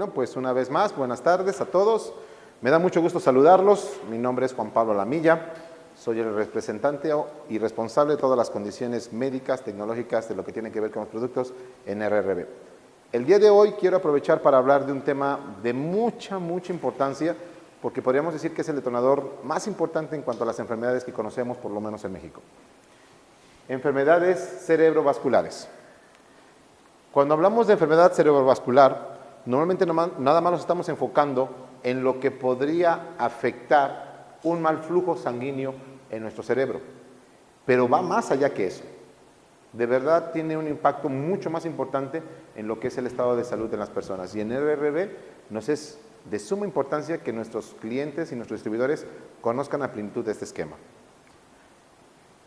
Bueno, pues una vez más, buenas tardes a todos. Me da mucho gusto saludarlos. Mi nombre es Juan Pablo Lamilla. Soy el representante y responsable de todas las condiciones médicas, tecnológicas, de lo que tiene que ver con los productos en RRB. El día de hoy quiero aprovechar para hablar de un tema de mucha importancia, porque podríamos decir que es el detonador más importante en cuanto a las enfermedades que conocemos, por lo menos en México. Enfermedades cerebrovasculares. Cuando hablamos de enfermedad cerebrovascular, normalmente nada más nos estamos enfocando en lo que podría afectar un mal flujo sanguíneo en nuestro cerebro, pero va más allá que eso. De verdad tiene un impacto mucho más importante en lo que es el estado de salud de las personas, y en RRB nos es de suma importancia que nuestros clientes y nuestros distribuidores conozcan a plenitud de este esquema.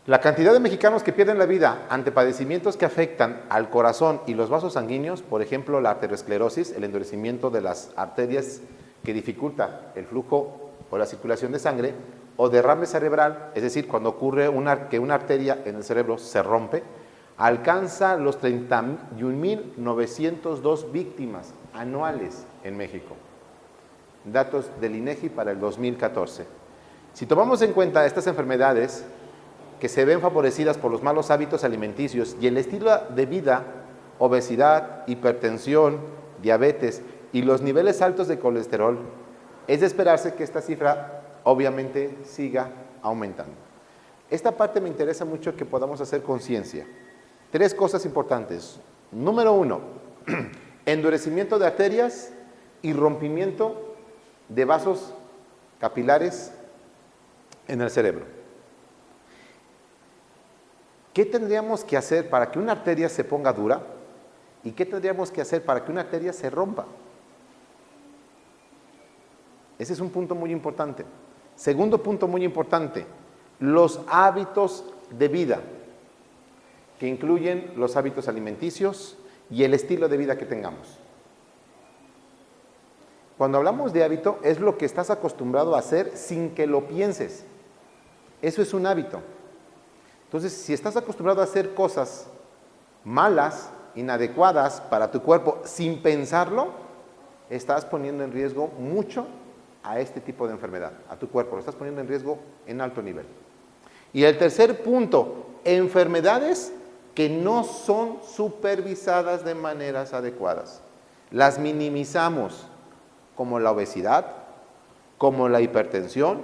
La cantidad de mexicanos que pierden la vida ante padecimientos que afectan al corazón y los vasos sanguíneos, por ejemplo la arteriosclerosis, el endurecimiento de las arterias que dificulta el flujo o la circulación de sangre, o derrame cerebral, es decir, cuando ocurre que una arteria en el cerebro se rompe, alcanza los 31.902 víctimas anuales en México. Datos del INEGI para el 2014. Si tomamos en cuenta estas enfermedades que se ven favorecidas por los malos hábitos alimenticios y el estilo de vida, obesidad, hipertensión, diabetes y los niveles altos de colesterol, es de esperarse que esta cifra obviamente siga aumentando. Esta parte me interesa mucho que podamos hacer conciencia. 3 cosas importantes. Número 1, endurecimiento de arterias y rompimiento de vasos capilares en el cerebro. ¿Qué tendríamos que hacer para que una arteria se ponga dura? ¿Y qué tendríamos que hacer para que una arteria se rompa? Ese es un punto muy importante. Segundo punto muy importante, los hábitos de vida, que incluyen los hábitos alimenticios y el estilo de vida que tengamos. Cuando hablamos de hábito, es lo que estás acostumbrado a hacer sin que lo pienses. Eso es un hábito. Entonces, si estás acostumbrado a hacer cosas malas, inadecuadas para tu cuerpo sin pensarlo, estás poniendo en riesgo mucho a este tipo de enfermedad, a tu cuerpo, lo estás poniendo en riesgo en alto nivel. Y el tercer punto, enfermedades que no son supervisadas de maneras adecuadas. Las minimizamos, como la obesidad, como la hipertensión,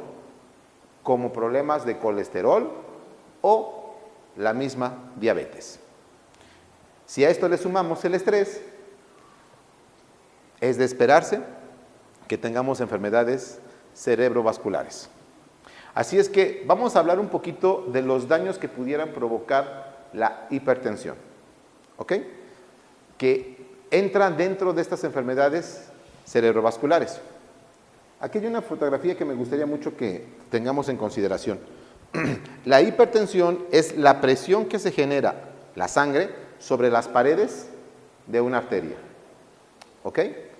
como problemas de colesterol o la misma diabetes. Si a esto le sumamos el estrés, es de esperarse que tengamos enfermedades cerebrovasculares. Así es que vamos a hablar un poquito de los daños que pudieran provocar la hipertensión, ¿ok? Que entran dentro de estas enfermedades cerebrovasculares. Aquí hay una fotografía que me gustaría mucho que tengamos en consideración. La hipertensión es la presión que se genera la sangre sobre las paredes de una arteria. ¿Ok?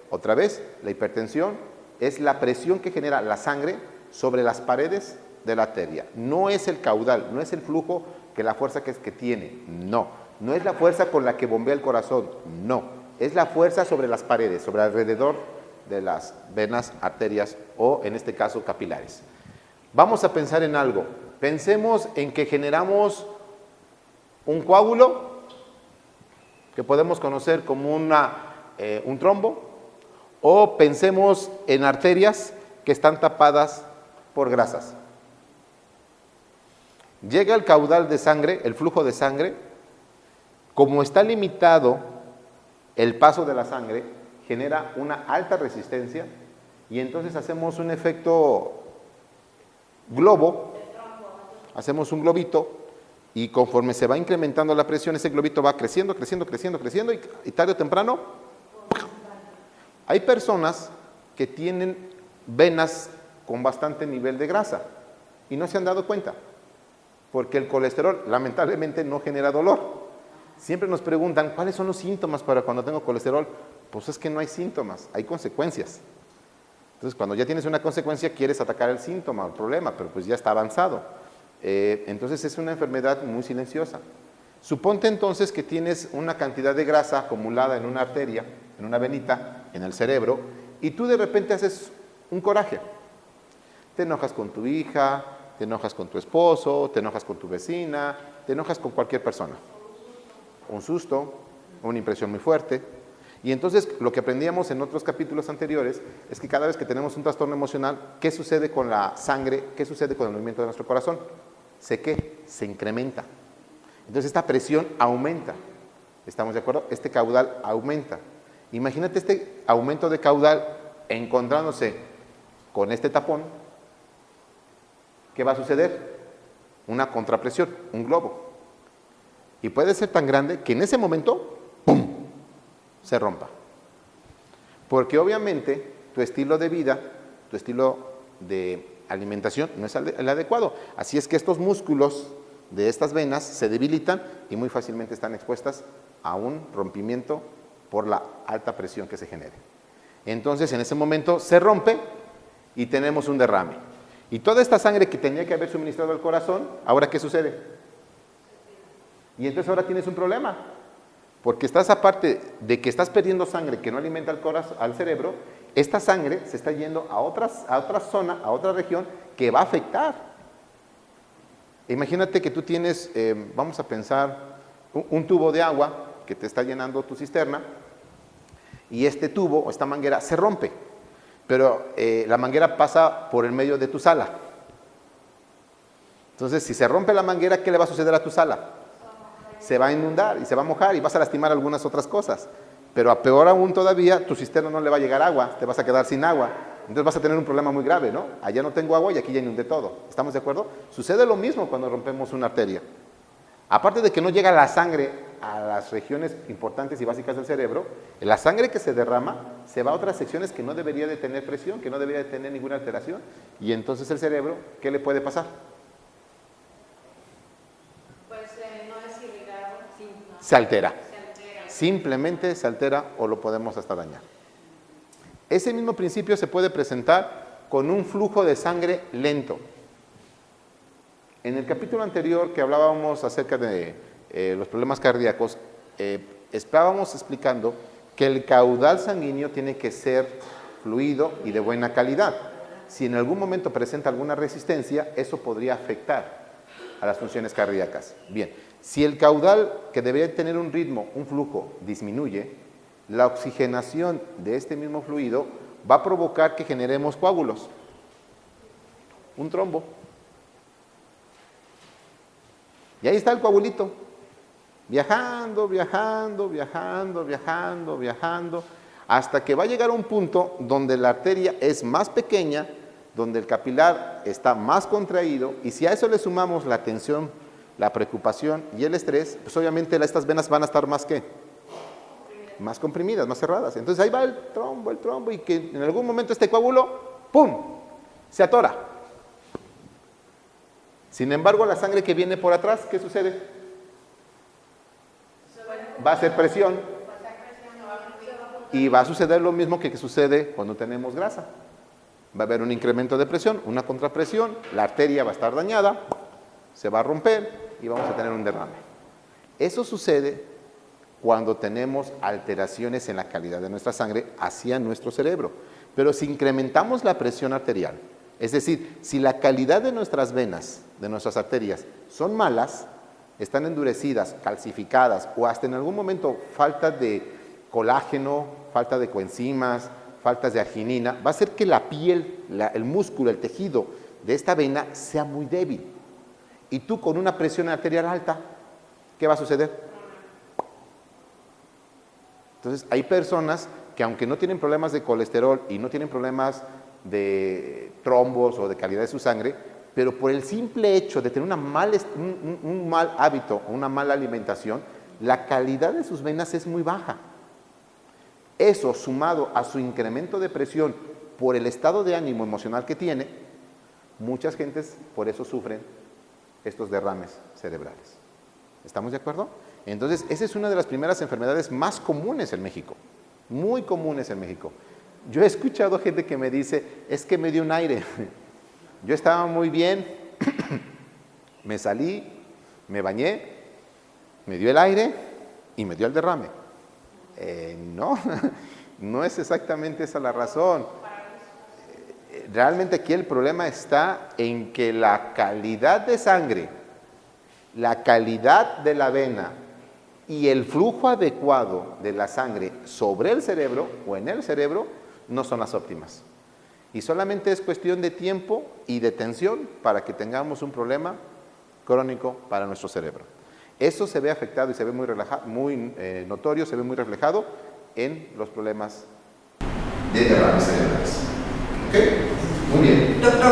Otra vez, la hipertensión es la presión que genera la sangre sobre las paredes de la arteria. No es el caudal, no es el flujo que la fuerza que tiene, no. No es la fuerza con la que bombea el corazón, no. Es la fuerza sobre las paredes, sobre alrededor de las venas, arterias o en este caso capilares. Vamos a pensar en algo. Pensemos en que generamos un coágulo que podemos conocer como un trombo, o pensemos en arterias que están tapadas por grasas. Llega el caudal de sangre, el flujo de sangre, como está limitado el paso de la sangre, genera una alta resistencia y entonces hacemos un efecto globo, hacemos un globito y conforme se va incrementando la presión, ese globito va creciendo y tarde o temprano. Hay personas que tienen venas con bastante nivel de grasa y no se han dado cuenta, porque el colesterol lamentablemente no genera dolor. Siempre nos preguntan, ¿cuáles son los síntomas para cuando tengo colesterol? Pues es que no hay síntomas, hay consecuencias. Entonces, cuando ya tienes una consecuencia, quieres atacar el síntoma, el problema, pero pues ya está avanzado. Entonces, es una enfermedad muy silenciosa. Suponte entonces que tienes una cantidad de grasa acumulada en una arteria, en una venita, en el cerebro y tú de repente haces un coraje. Te enojas con tu hija, te enojas con tu esposo, te enojas con tu vecina, te enojas con cualquier persona. Un susto, una impresión muy fuerte. Y entonces lo que aprendíamos en otros capítulos anteriores es que cada vez que tenemos un trastorno emocional, ¿qué sucede con la sangre? ¿Qué sucede con el movimiento de nuestro corazón? Se incrementa. Entonces esta presión aumenta. ¿Estamos de acuerdo? Este caudal aumenta. Imagínate este aumento de caudal encontrándose con este tapón. ¿Qué va a suceder? Una contrapresión, un globo. Y puede ser tan grande que en ese momento, ¡pum!, se rompa. Porque obviamente tu estilo de vida, tu estilo de alimentación no es el adecuado. Así es que estos músculos de estas venas se debilitan y muy fácilmente están expuestas a un rompimiento por la alta presión que se genere. Entonces en ese momento se rompe y tenemos un derrame. Y toda esta sangre que tenía que haber suministrado al corazón, ¿ahora qué sucede? Y entonces ahora tienes un problema, porque estás, aparte de que estás perdiendo sangre que no alimenta al corazón, al cerebro, esta sangre se está yendo a otra zona, a otra región que va a afectar. Imagínate que tú tienes, vamos a pensar, un tubo de agua que te está llenando tu cisterna y este tubo o esta manguera se rompe. Pero la manguera pasa por el medio de tu sala. Entonces, si se rompe la manguera, ¿qué le va a suceder a tu sala? Se va a inundar y se va a mojar y vas a lastimar algunas otras cosas. Pero a peor aún todavía, tu cisterna no le va a llegar agua, te vas a quedar sin agua. Entonces vas a tener un problema muy grave, ¿no? Allá no tengo agua y aquí ya inundé todo. ¿Estamos de acuerdo? Sucede lo mismo cuando rompemos una arteria. Aparte de que no llega la sangre a las regiones importantes y básicas del cerebro, la sangre que se derrama se va a otras secciones que no debería de tener presión, que no debería de tener ninguna alteración. Y entonces el cerebro, ¿qué le puede pasar? Pues no es irrigado, sí, no. Se altera. Simplemente se altera o lo podemos hasta dañar. Ese mismo principio se puede presentar con un flujo de sangre lento. En el capítulo anterior que hablábamos acerca de los problemas cardíacos, estábamos explicando que el caudal sanguíneo tiene que ser fluido y de buena calidad. Si en algún momento presenta alguna resistencia, eso podría afectar a las funciones cardíacas. Bien, si el caudal que debería tener un ritmo, un flujo, disminuye, la oxigenación de este mismo fluido va a provocar que generemos coágulos, un trombo. Y ahí está el coagulito, viajando, viajando, viajando, viajando, viajando, hasta que va a llegar a un punto donde la arteria es más pequeña, donde el capilar está más contraído, y si a eso le sumamos la tensión, la preocupación y el estrés, pues obviamente estas venas van a estar más ¿qué? Más comprimidas, más cerradas. Entonces ahí va el trombo, y que en algún momento este coágulo, ¡pum!, se atora. Sin embargo, la sangre que viene por atrás, ¿qué sucede? Va a hacer presión. Y va a suceder lo mismo que sucede cuando tenemos grasa. Va a haber un incremento de presión, una contrapresión, la arteria va a estar dañada, se va a romper y vamos a tener un derrame. Eso sucede cuando tenemos alteraciones en la calidad de nuestra sangre hacia nuestro cerebro. Pero si incrementamos la presión arterial, es decir, si la calidad de nuestras venas, de nuestras arterias, son malas, están endurecidas, calcificadas o hasta en algún momento falta de colágeno, falta de coenzimas, faltas de arginina, va a hacer que la piel, el músculo, el tejido de esta vena sea muy débil. Y tú con una presión arterial alta, ¿qué va a suceder? Entonces hay personas que aunque no tienen problemas de colesterol y no tienen problemas de trombos o de calidad de su sangre, pero por el simple hecho de tener un mal hábito o una mala alimentación, la calidad de sus venas es muy baja. Eso sumado a su incremento de presión por el estado de ánimo emocional que tiene, muchas gentes por eso sufren estos derrames cerebrales. ¿Estamos de acuerdo? Entonces, esa es una de las primeras enfermedades más comunes en México, muy comunes en México. Yo he escuchado gente que me dice, es que me dio un aire. Yo estaba muy bien, me salí, me bañé, me dio el aire y me dio el derrame. No, No es exactamente esa la razón. Realmente aquí el problema está en que la calidad de sangre, la calidad de la vena y el flujo adecuado de la sangre sobre el cerebro o en el cerebro no son las óptimas. Y solamente es cuestión de tiempo y de tensión para que tengamos un problema crónico para nuestro cerebro. Eso se ve afectado y se ve muy notorio, se ve muy reflejado en los problemas de derrames cerebrales. ¿Ok? Muy bien. Doctor,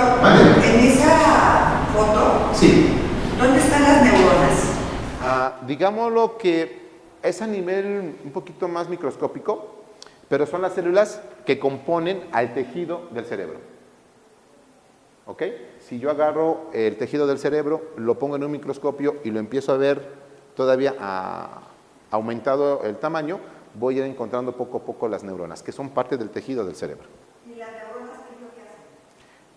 en esa foto, Sí. ¿dónde están las neuronas? Digámoslo que es a nivel un poquito más microscópico, pero son las células que componen al tejido del cerebro. ¿Ok? Si yo agarro el tejido del cerebro, lo pongo en un microscopio y lo empiezo a ver todavía aumentado el tamaño, voy a ir encontrando poco a poco las neuronas, que son parte del tejido del cerebro. ¿Y las neuronas qué es lo que hacen?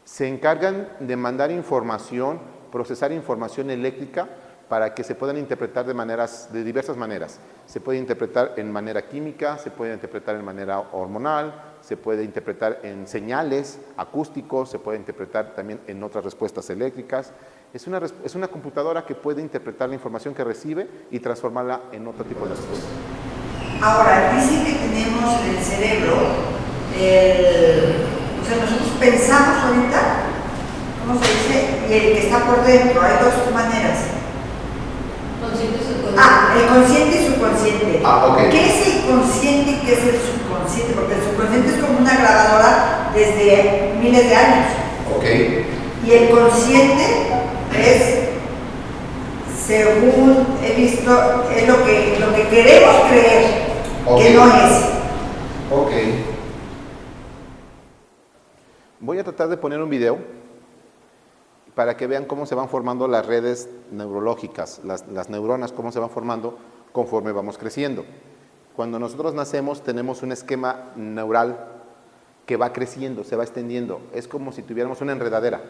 Se encargan de mandar información, procesar información eléctrica para que se puedan interpretar de diversas maneras. Se puede interpretar en manera química, se puede interpretar en manera hormonal, se puede interpretar en señales acústicos, se puede interpretar también en otras respuestas eléctricas. Es una computadora que puede interpretar la información que recibe y transformarla en otro tipo de respuesta. Ahora, dicen que tenemos en el cerebro, o sea, nosotros pensamos ahorita, ¿cómo se dice? Y el que está por dentro, hay dos maneras. Consciente y subconsciente. El consciente y subconsciente. Ok. ¿Qué es el consciente y qué es el subconsciente? Porque el subconsciente es como una grabadora desde miles de años. Ok. Y el consciente es, según he visto, es lo que queremos creer, que no es. Ok. Voy a tratar de poner un video para que vean cómo se van formando las redes neurológicas, las neuronas, cómo se van formando conforme vamos creciendo. Cuando nosotros nacemos tenemos un esquema neural que va creciendo, se va extendiendo. Es como si tuviéramos una enredadera.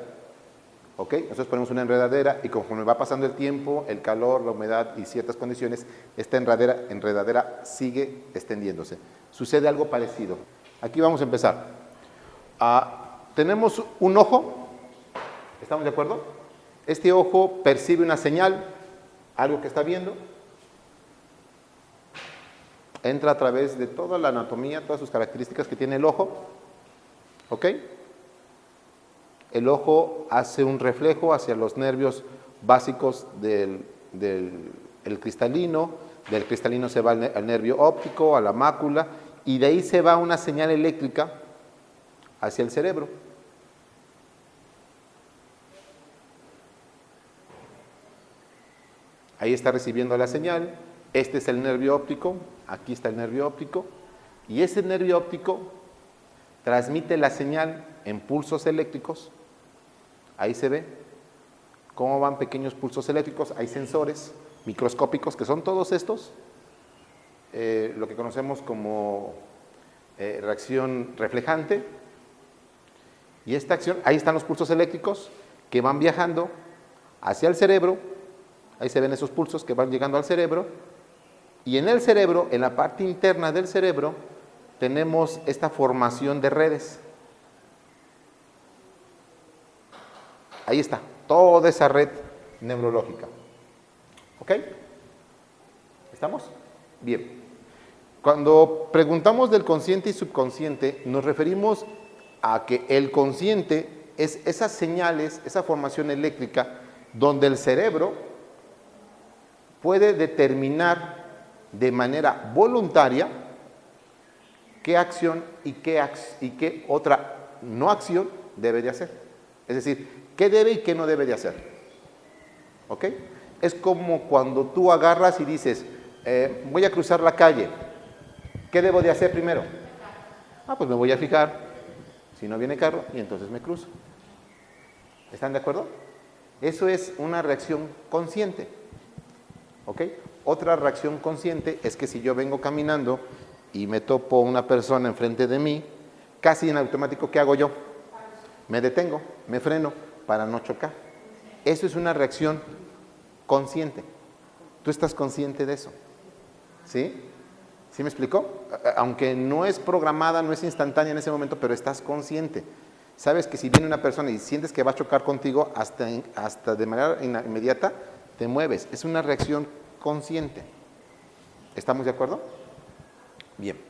¿Ok? Nosotros ponemos una enredadera y conforme va pasando el tiempo, el calor, la humedad y ciertas condiciones, esta enredadera sigue extendiéndose. Sucede algo parecido. Aquí vamos a empezar. Tenemos un ojo. ¿Estamos de acuerdo? Este ojo percibe una señal, algo que está viendo, entra a través de toda la anatomía, todas sus características que tiene el ojo, ¿ok? El ojo hace un reflejo hacia los nervios básicos del cristalino, del cristalino se va al nervio óptico, a la mácula, y de ahí se va una señal eléctrica hacia el cerebro. Ahí está recibiendo la señal, este es el nervio óptico, aquí está el nervio óptico, y ese nervio óptico transmite la señal en pulsos eléctricos, ahí se ve cómo van pequeños pulsos eléctricos, hay sensores microscópicos que son todos estos, lo que conocemos como reacción reflejante, y esta acción, ahí están los pulsos eléctricos que van viajando hacia el cerebro. Ahí se ven esos pulsos que van llegando al cerebro, y en el cerebro, en la parte interna del cerebro, tenemos esta formación de redes. Ahí está, toda esa red neurológica. ¿Ok? ¿Estamos? Bien. Cuando preguntamos del consciente y subconsciente, nos referimos a que el consciente es esas señales, esa formación eléctrica, donde el cerebro puede determinar de manera voluntaria qué acción y qué otra no acción debe de hacer. Es decir, qué debe y qué no debe de hacer. ¿Ok? Es como cuando tú agarras y dices, voy a cruzar la calle, ¿qué debo de hacer primero? Pues me voy a fijar si no viene carro y entonces me cruzo. ¿Están de acuerdo? Eso es una reacción consciente. ¿Ok? Otra reacción consciente es que si yo vengo caminando y me topo una persona enfrente de mí, casi en automático, ¿qué hago yo? Me detengo, me freno para no chocar. Eso es una reacción consciente. ¿Tú estás consciente de eso? ¿Sí? ¿Sí me explicó? Aunque no es programada, no es instantánea en ese momento, pero estás consciente. Sabes que si viene una persona y sientes que va a chocar contigo, hasta de manera inmediata, te mueves. Es una reacción consciente. ¿Estamos de acuerdo? Bien.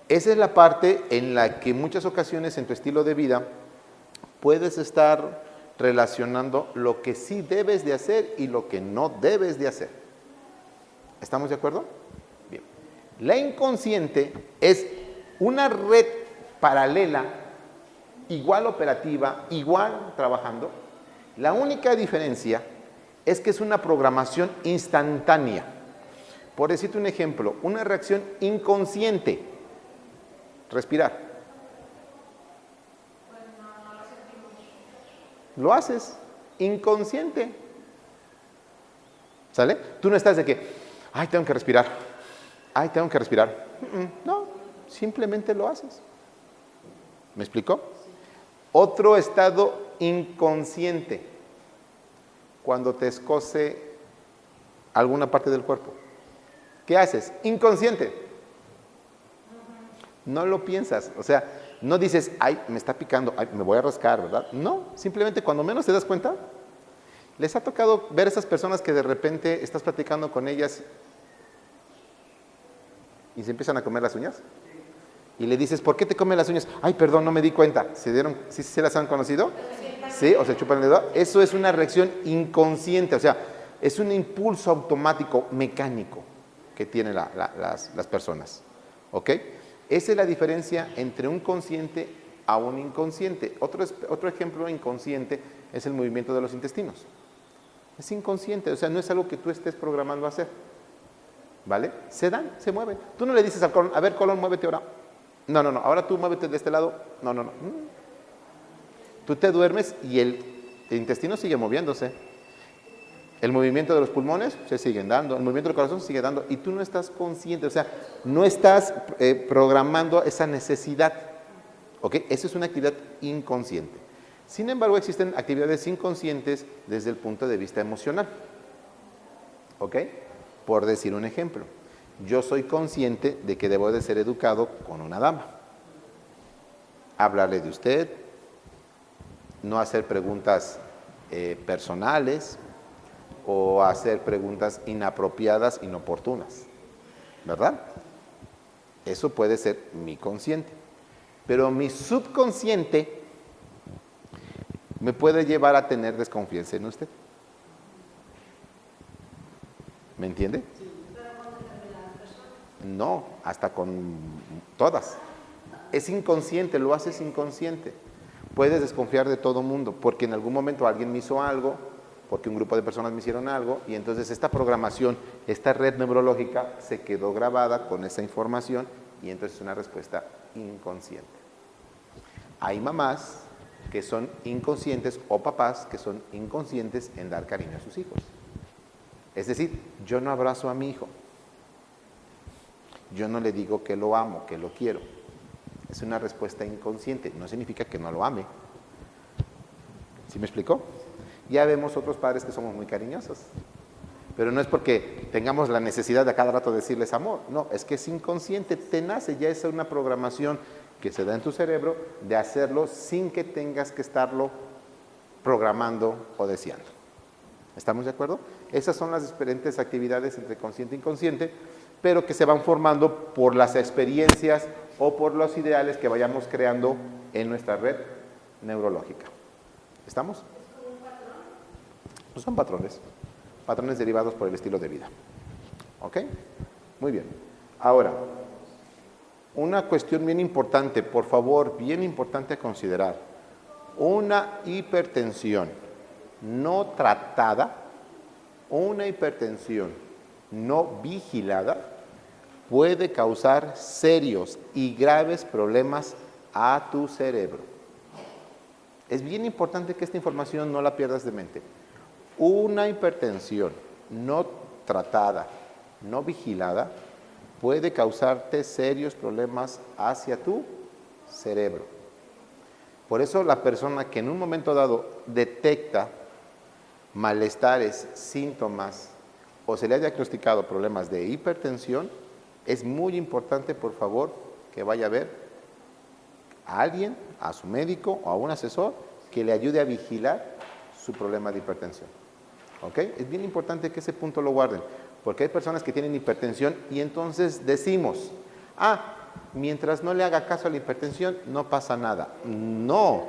Esa es la parte en la que en muchas ocasiones en tu estilo de vida puedes estar relacionando lo que sí debes de hacer y lo que no debes de hacer. ¿Estamos de acuerdo? Bien. La inconsciente es una red paralela, igual operativa, igual trabajando. La única diferencia es que es una programación instantánea. Por decirte un ejemplo, una reacción inconsciente. Respirar. Lo haces inconsciente. ¿Sale? Tú no estás de que, ay, tengo que respirar. Ay, tengo que respirar. No, simplemente lo haces. ¿Me explicó? Otro estado inconsciente. Cuando te escoce alguna parte del cuerpo. ¿Qué haces? Inconsciente. No lo piensas. O sea, no dices, ay, me está picando, ay, me voy a rascar, ¿verdad? No, simplemente cuando menos te das cuenta. ¿Les ha tocado ver esas personas que de repente estás platicando con ellas y se empiezan a comer las uñas? Y le dices, ¿por qué te comen las uñas? Ay, perdón, no me di cuenta. ¿Sí se las han conocido? ¿Sí? ¿O se chupan el dedo? Eso es una reacción inconsciente, o sea, es un impulso automático, mecánico que tienen las personas. ¿Ok? Esa es la diferencia entre un consciente a un inconsciente. Otro ejemplo inconsciente es el movimiento de los intestinos. Es inconsciente, o sea, no es algo que tú estés programando a hacer. ¿Vale? Se dan, se mueven. Tú no le dices al colon, a ver, colon, muévete ahora. No, ahora tú muévete de este lado. No. Tú te duermes y el intestino sigue moviéndose. El movimiento de los pulmones se siguen dando, el movimiento del corazón se sigue dando y tú no estás consciente, o sea, no estás programando esa necesidad. ¿Ok? Eso es una actividad inconsciente. Sin embargo, existen actividades inconscientes desde el punto de vista emocional. ¿Ok? Por decir un ejemplo, yo soy consciente de que debo de ser educado con una dama. Hablarle de usted, no hacer preguntas personales o hacer preguntas inapropiadas, inoportunas, ¿verdad? Eso puede ser mi consciente. Pero mi subconsciente me puede llevar a tener desconfianza en usted. ¿Me entiende? No, hasta con todas. Es inconsciente, lo haces inconsciente. Puedes desconfiar de todo mundo porque en algún momento alguien me hizo algo, porque un grupo de personas me hicieron algo y entonces esta programación, esta red neurológica se quedó grabada con esa información y entonces es una respuesta inconsciente. Hay mamás que son inconscientes o papás que son inconscientes en dar cariño a sus hijos. Es decir, yo no abrazo a mi hijo. Yo no le digo que lo amo, que lo quiero. Es una respuesta inconsciente. No significa que no lo ame. ¿Sí me explicó? Ya vemos otros padres que somos muy cariñosos. Pero no es porque tengamos la necesidad de a cada rato decirles amor. No, es que es inconsciente, te nace. Ya es una programación que se da en tu cerebro de hacerlo sin que tengas que estarlo programando o deseando. ¿Estamos de acuerdo? Esas son las diferentes actividades entre consciente e inconsciente, pero que se van formando por las experiencias o por los ideales que vayamos creando en nuestra red neurológica. ¿Estamos? Pues son patrones derivados por el estilo de vida. ¿Ok? Muy bien. Ahora, una cuestión bien importante, por favor, bien importante a considerar. Una hipertensión no tratada, una hipertensión no vigilada, puede causar serios y graves problemas a tu cerebro. Es bien importante que esta información no la pierdas de mente. Una hipertensión no tratada, no vigilada, puede causarte serios problemas hacia tu cerebro. Por eso la persona que en un momento dado detecta malestares, síntomas o se le ha diagnosticado problemas de hipertensión, Es muy importante, por favor, que vaya a ver a alguien, a su médico o a un asesor que le ayude a vigilar su problema de hipertensión. ¿Ok? Es bien importante que ese punto lo guarden, porque hay personas que tienen hipertensión y entonces decimos, mientras no le haga caso a la hipertensión, no pasa nada. No,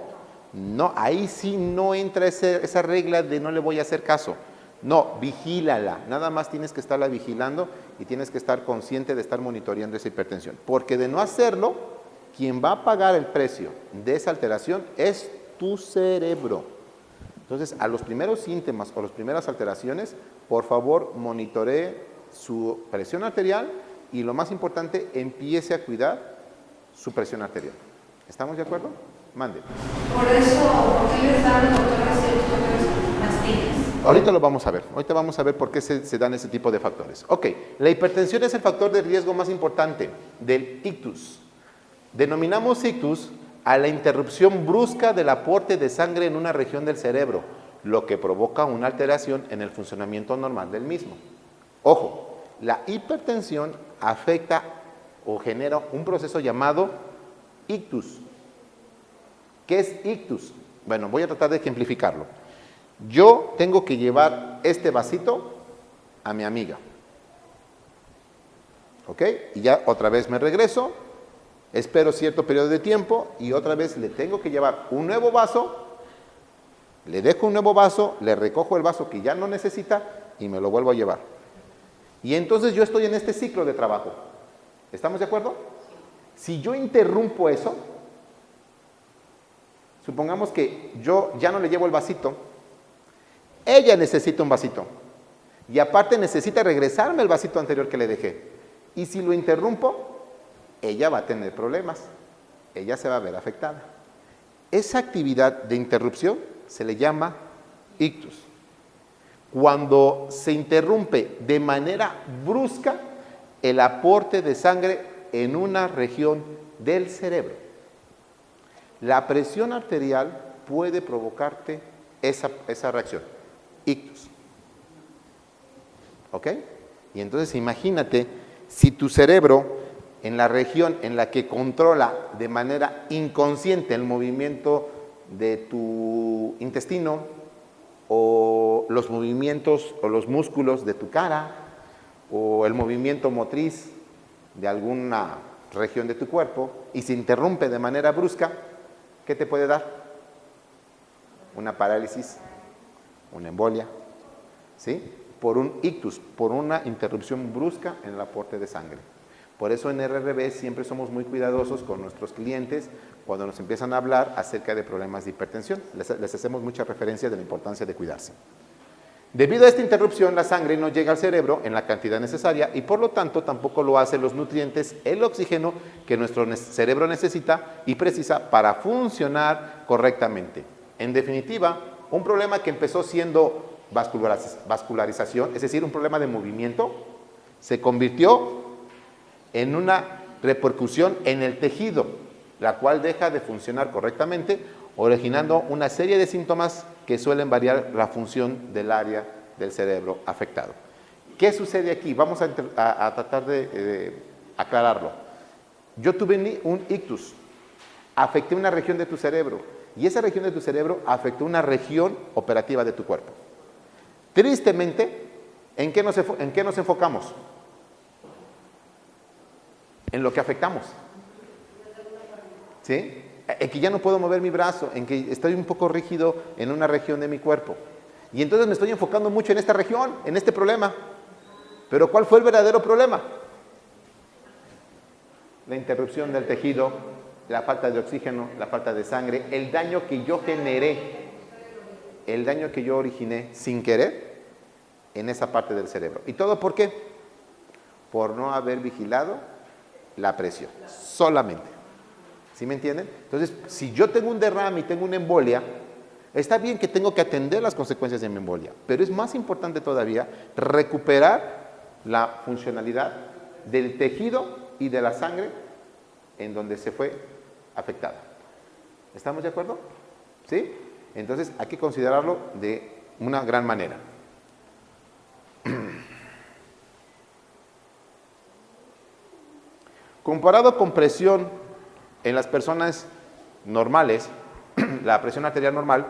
ahí sí no entra esa regla de no le voy a hacer caso. No, vigílala, nada más tienes que estarla vigilando y tienes que estar consciente de estar monitoreando esa hipertensión, porque de no hacerlo, quien va a pagar el precio de esa alteración es tu cerebro. Entonces, a los primeros síntomas o las primeras alteraciones, por favor, monitoree su presión arterial y lo más importante, empiece a cuidar su presión arterial. ¿Estamos de acuerdo? Mande. Por eso, ¿por qué les dan los doctores ciertos pastillas? Ahorita lo vamos a ver. Ahorita vamos a ver por qué se dan ese tipo de factores. Ok, la hipertensión es el factor de riesgo más importante del ictus. Denominamos ictus a la interrupción brusca del aporte de sangre en una región del cerebro, lo que provoca una alteración en el funcionamiento normal del mismo. Ojo, la hipertensión afecta o genera un proceso llamado ictus. ¿Qué es ictus? Bueno, voy a tratar de ejemplificarlo. Yo tengo que llevar este vasito a mi amiga. ¿Ok? Y ya otra vez me regreso, espero cierto periodo de tiempo y otra vez le tengo que llevar un nuevo vaso, le dejo un nuevo vaso, le recojo el vaso que ya no necesita y me lo vuelvo a llevar. Y entonces yo estoy en este ciclo de trabajo. ¿Estamos de acuerdo? Si yo interrumpo eso, supongamos que yo ya no le llevo el vasito, ella necesita un vasito y aparte necesita regresarme el vasito anterior que le dejé. Y si lo interrumpo, ella va a tener problemas, ella se va a ver afectada. Esa actividad de interrupción se le llama ictus. Cuando se interrumpe de manera brusca el aporte de sangre en una región del cerebro. La presión arterial puede provocarte esa reacción, ictus. ¿Ok? Y entonces imagínate si tu cerebro, en la región en la que controla de manera inconsciente el movimiento de tu intestino o los movimientos o los músculos de tu cara o el movimiento motriz de alguna región de tu cuerpo y se interrumpe de manera brusca, ¿qué te puede dar? Una parálisis, una embolia, ¿sí? Por un ictus, por una interrupción brusca en el aporte de sangre. Por eso en RRB siempre somos muy cuidadosos con nuestros clientes cuando nos empiezan a hablar acerca de problemas de hipertensión. Les hacemos mucha referencia de la importancia de cuidarse. Debido a esta interrupción, la sangre no llega al cerebro en la cantidad necesaria y por lo tanto tampoco lo hacen los nutrientes, el oxígeno que nuestro cerebro necesita y precisa para funcionar correctamente. En definitiva, un problema que empezó siendo vascularización, es decir, un problema de movimiento, se convirtió en una repercusión en el tejido, la cual deja de funcionar correctamente, originando una serie de síntomas que suelen variar la función del área del cerebro afectado. ¿Qué sucede aquí? Vamos a tratar de aclararlo. Yo tuve un ictus, afecté una región de tu cerebro, y esa región de tu cerebro afectó una región operativa de tu cuerpo. Tristemente, ¿en qué nos enfocamos? En lo que afectamos. ¿Sí? En que ya no puedo mover mi brazo, en que estoy un poco rígido en una región de mi cuerpo. Y entonces me estoy enfocando mucho en esta región, en este problema. Pero ¿cuál fue el verdadero problema? La interrupción del tejido, la falta de oxígeno, la falta de sangre, el daño que yo generé, el daño que yo originé sin querer en esa parte del cerebro. ¿Y todo por qué? Por no haber vigilado la presión, solamente. ¿Sí me entienden? Entonces, si yo tengo un derrame y tengo una embolia, está bien que tengo que atender las consecuencias de mi embolia, pero es más importante todavía recuperar la funcionalidad del tejido y de la sangre en donde se fue afectada. ¿Estamos de acuerdo? ¿Sí? Entonces, hay que considerarlo de una gran manera. Comparado con presión en las personas normales, la presión arterial normal,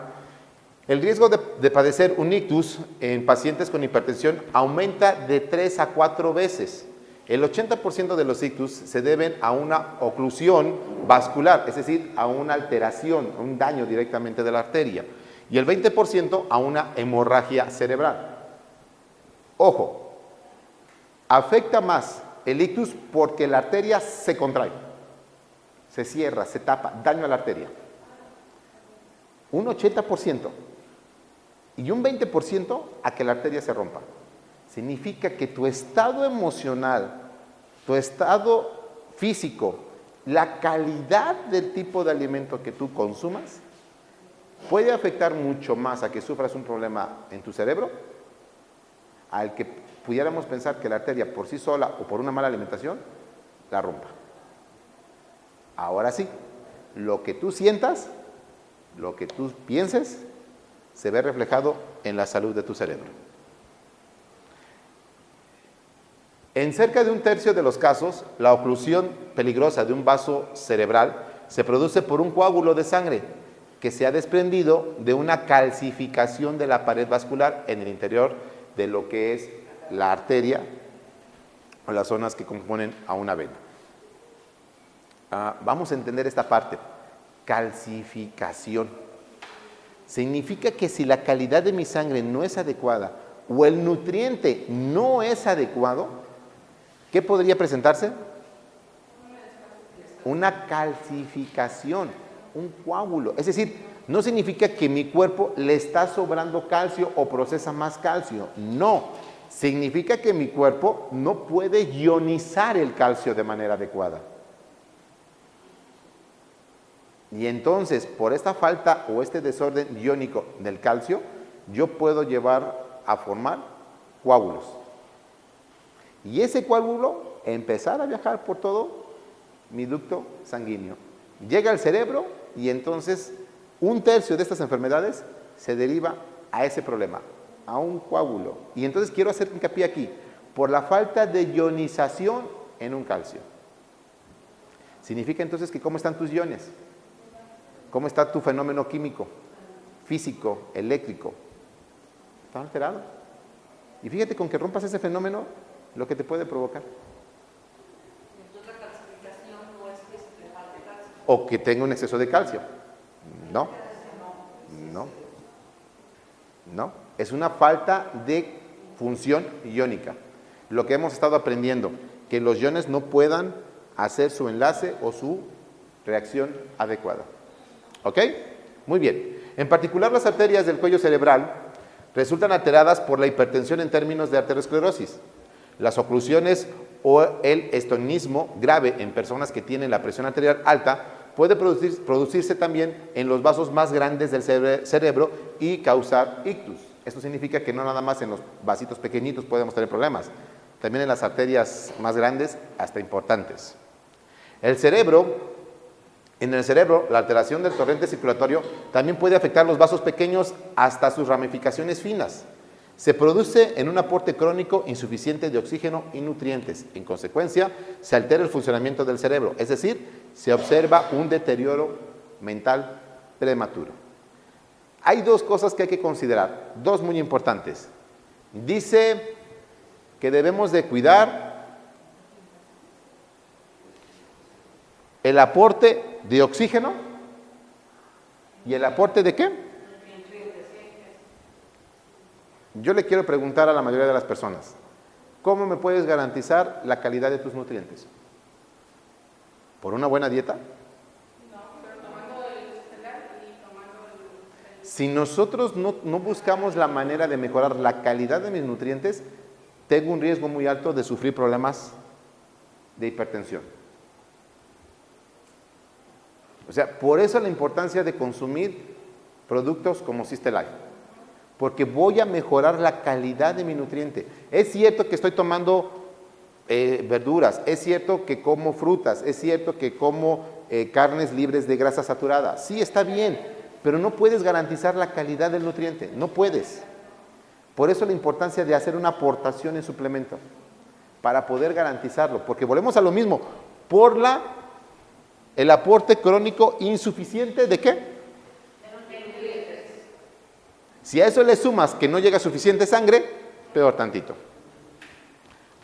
el riesgo de padecer un ictus en pacientes con hipertensión aumenta de 3 a 4 veces. El 80% de los ictus se deben a una oclusión vascular, es decir, a una alteración, un daño directamente de la arteria, y el 20% a una hemorragia cerebral. Ojo, afecta más el ictus porque la arteria se contrae, se cierra, se tapa, daño a la arteria. Un 80% y un 20% a que la arteria se rompa. Significa que tu estado emocional, tu estado físico, la calidad del tipo de alimento que tú consumas, puede afectar mucho más a que sufras un problema en tu cerebro, al que pudiéramos pensar que la arteria por sí sola o por una mala alimentación, la rompa. Ahora sí, lo que tú sientas, lo que tú pienses, se ve reflejado en la salud de tu cerebro. En cerca de un tercio de los casos, la oclusión peligrosa de un vaso cerebral se produce por un coágulo de sangre que se ha desprendido de una calcificación de la pared vascular en el interior de lo que es la arteria o las zonas que componen a una vena. Vamos a entender esta parte. Calcificación. Significa que si la calidad de mi sangre no es adecuada o el nutriente no es adecuado, ¿qué podría presentarse? Una calcificación, un coágulo. Es decir, no significa que mi cuerpo le está sobrando calcio o procesa más calcio. No, significa que mi cuerpo no puede ionizar el calcio de manera adecuada. Y entonces, por esta falta o este desorden iónico del calcio, yo puedo llevar a formar coágulos. Y ese coágulo empezar a viajar por todo mi ducto sanguíneo. Llega al cerebro y entonces un tercio de estas enfermedades se deriva a ese problema, a un coágulo. Y entonces quiero hacer hincapié aquí, por la falta de ionización en un calcio. Significa entonces que ¿cómo están tus iones? ¿Cómo está tu fenómeno químico, físico, eléctrico? Está alterado. Y fíjate, con que rompas ese fenómeno, lo que te puede provocar. Entonces la calcificación no es que se te falte calcio. O que tenga un exceso de calcio. No. No. No. Es una falta de función iónica. Lo que hemos estado aprendiendo, que los iones no puedan hacer su enlace o su reacción adecuada. ¿Ok? Muy bien. En particular, las arterias del cuello cerebral resultan alteradas por la hipertensión en términos de arteriosclerosis. Las oclusiones o el estonismo grave en personas que tienen la presión arterial alta puede producirse también en los vasos más grandes del cerebro y causar ictus. Esto significa que no nada más en los vasitos pequeñitos podemos tener problemas, también en las arterias más grandes, hasta importantes. En el cerebro, la alteración del torrente circulatorio también puede afectar los vasos pequeños hasta sus ramificaciones finas. Se produce en un aporte crónico insuficiente de oxígeno y nutrientes. En consecuencia, se altera el funcionamiento del cerebro, es decir, se observa un deterioro mental prematuro. Hay dos cosas que hay que considerar, dos muy importantes. Dice que debemos de cuidar el aporte de oxígeno y el aporte de ¿qué? Yo le quiero preguntar a la mayoría de las personas, ¿cómo me puedes garantizar la calidad de tus nutrientes? ¿Por una buena dieta? No, pero tomando el estelar y tomando el... Si nosotros no buscamos la manera de mejorar la calidad de mis nutrientes, tengo un riesgo muy alto de sufrir problemas de hipertensión. O sea, por eso la importancia de consumir productos como Cistelife, porque voy a mejorar la calidad de mi nutriente. Es cierto que estoy tomando verduras, es cierto que como frutas, es cierto que como carnes libres de grasa saturada. Sí, está bien, pero no puedes garantizar la calidad del nutriente, no puedes. Por eso la importancia de hacer una aportación en suplemento, para poder garantizarlo, porque volvemos a lo mismo. por el aporte crónico insuficiente ¿de qué? Si a eso le sumas que no llega suficiente sangre, peor tantito.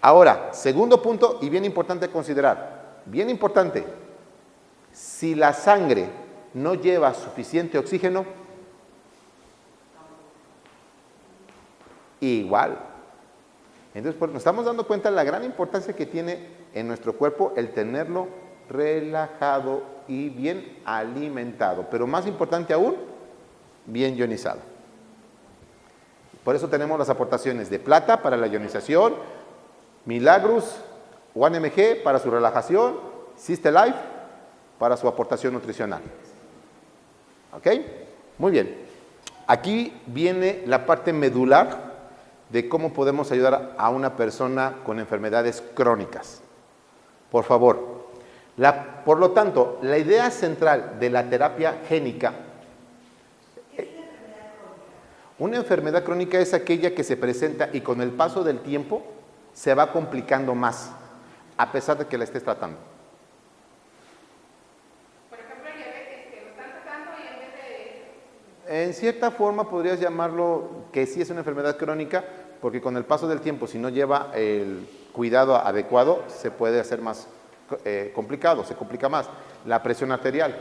Ahora, segundo punto y bien importante considerar, bien importante, si la sangre no lleva suficiente oxígeno, igual. Entonces, nos estamos dando cuenta de la gran importancia que tiene en nuestro cuerpo el tenerlo relajado y bien alimentado, pero más importante aún, bien ionizado. Por eso tenemos las aportaciones de plata para la ionización, Milagrus 1mg para su relajación, Cystalife para su aportación nutricional. ¿Ok? Muy bien. Aquí viene la parte medular de cómo podemos ayudar a una persona con enfermedades crónicas. Por favor. Por lo tanto, la idea central de la terapia génica. Una enfermedad crónica es aquella que se presenta y con el paso del tiempo se va complicando más, a pesar de que la estés tratando. Por ejemplo, el diabetes, que lo están tratando y en vez de... En cierta forma podrías llamarlo que sí es una enfermedad crónica, porque con el paso del tiempo, si no lleva el cuidado adecuado, se puede hacer más complicado, se complica más. La presión arterial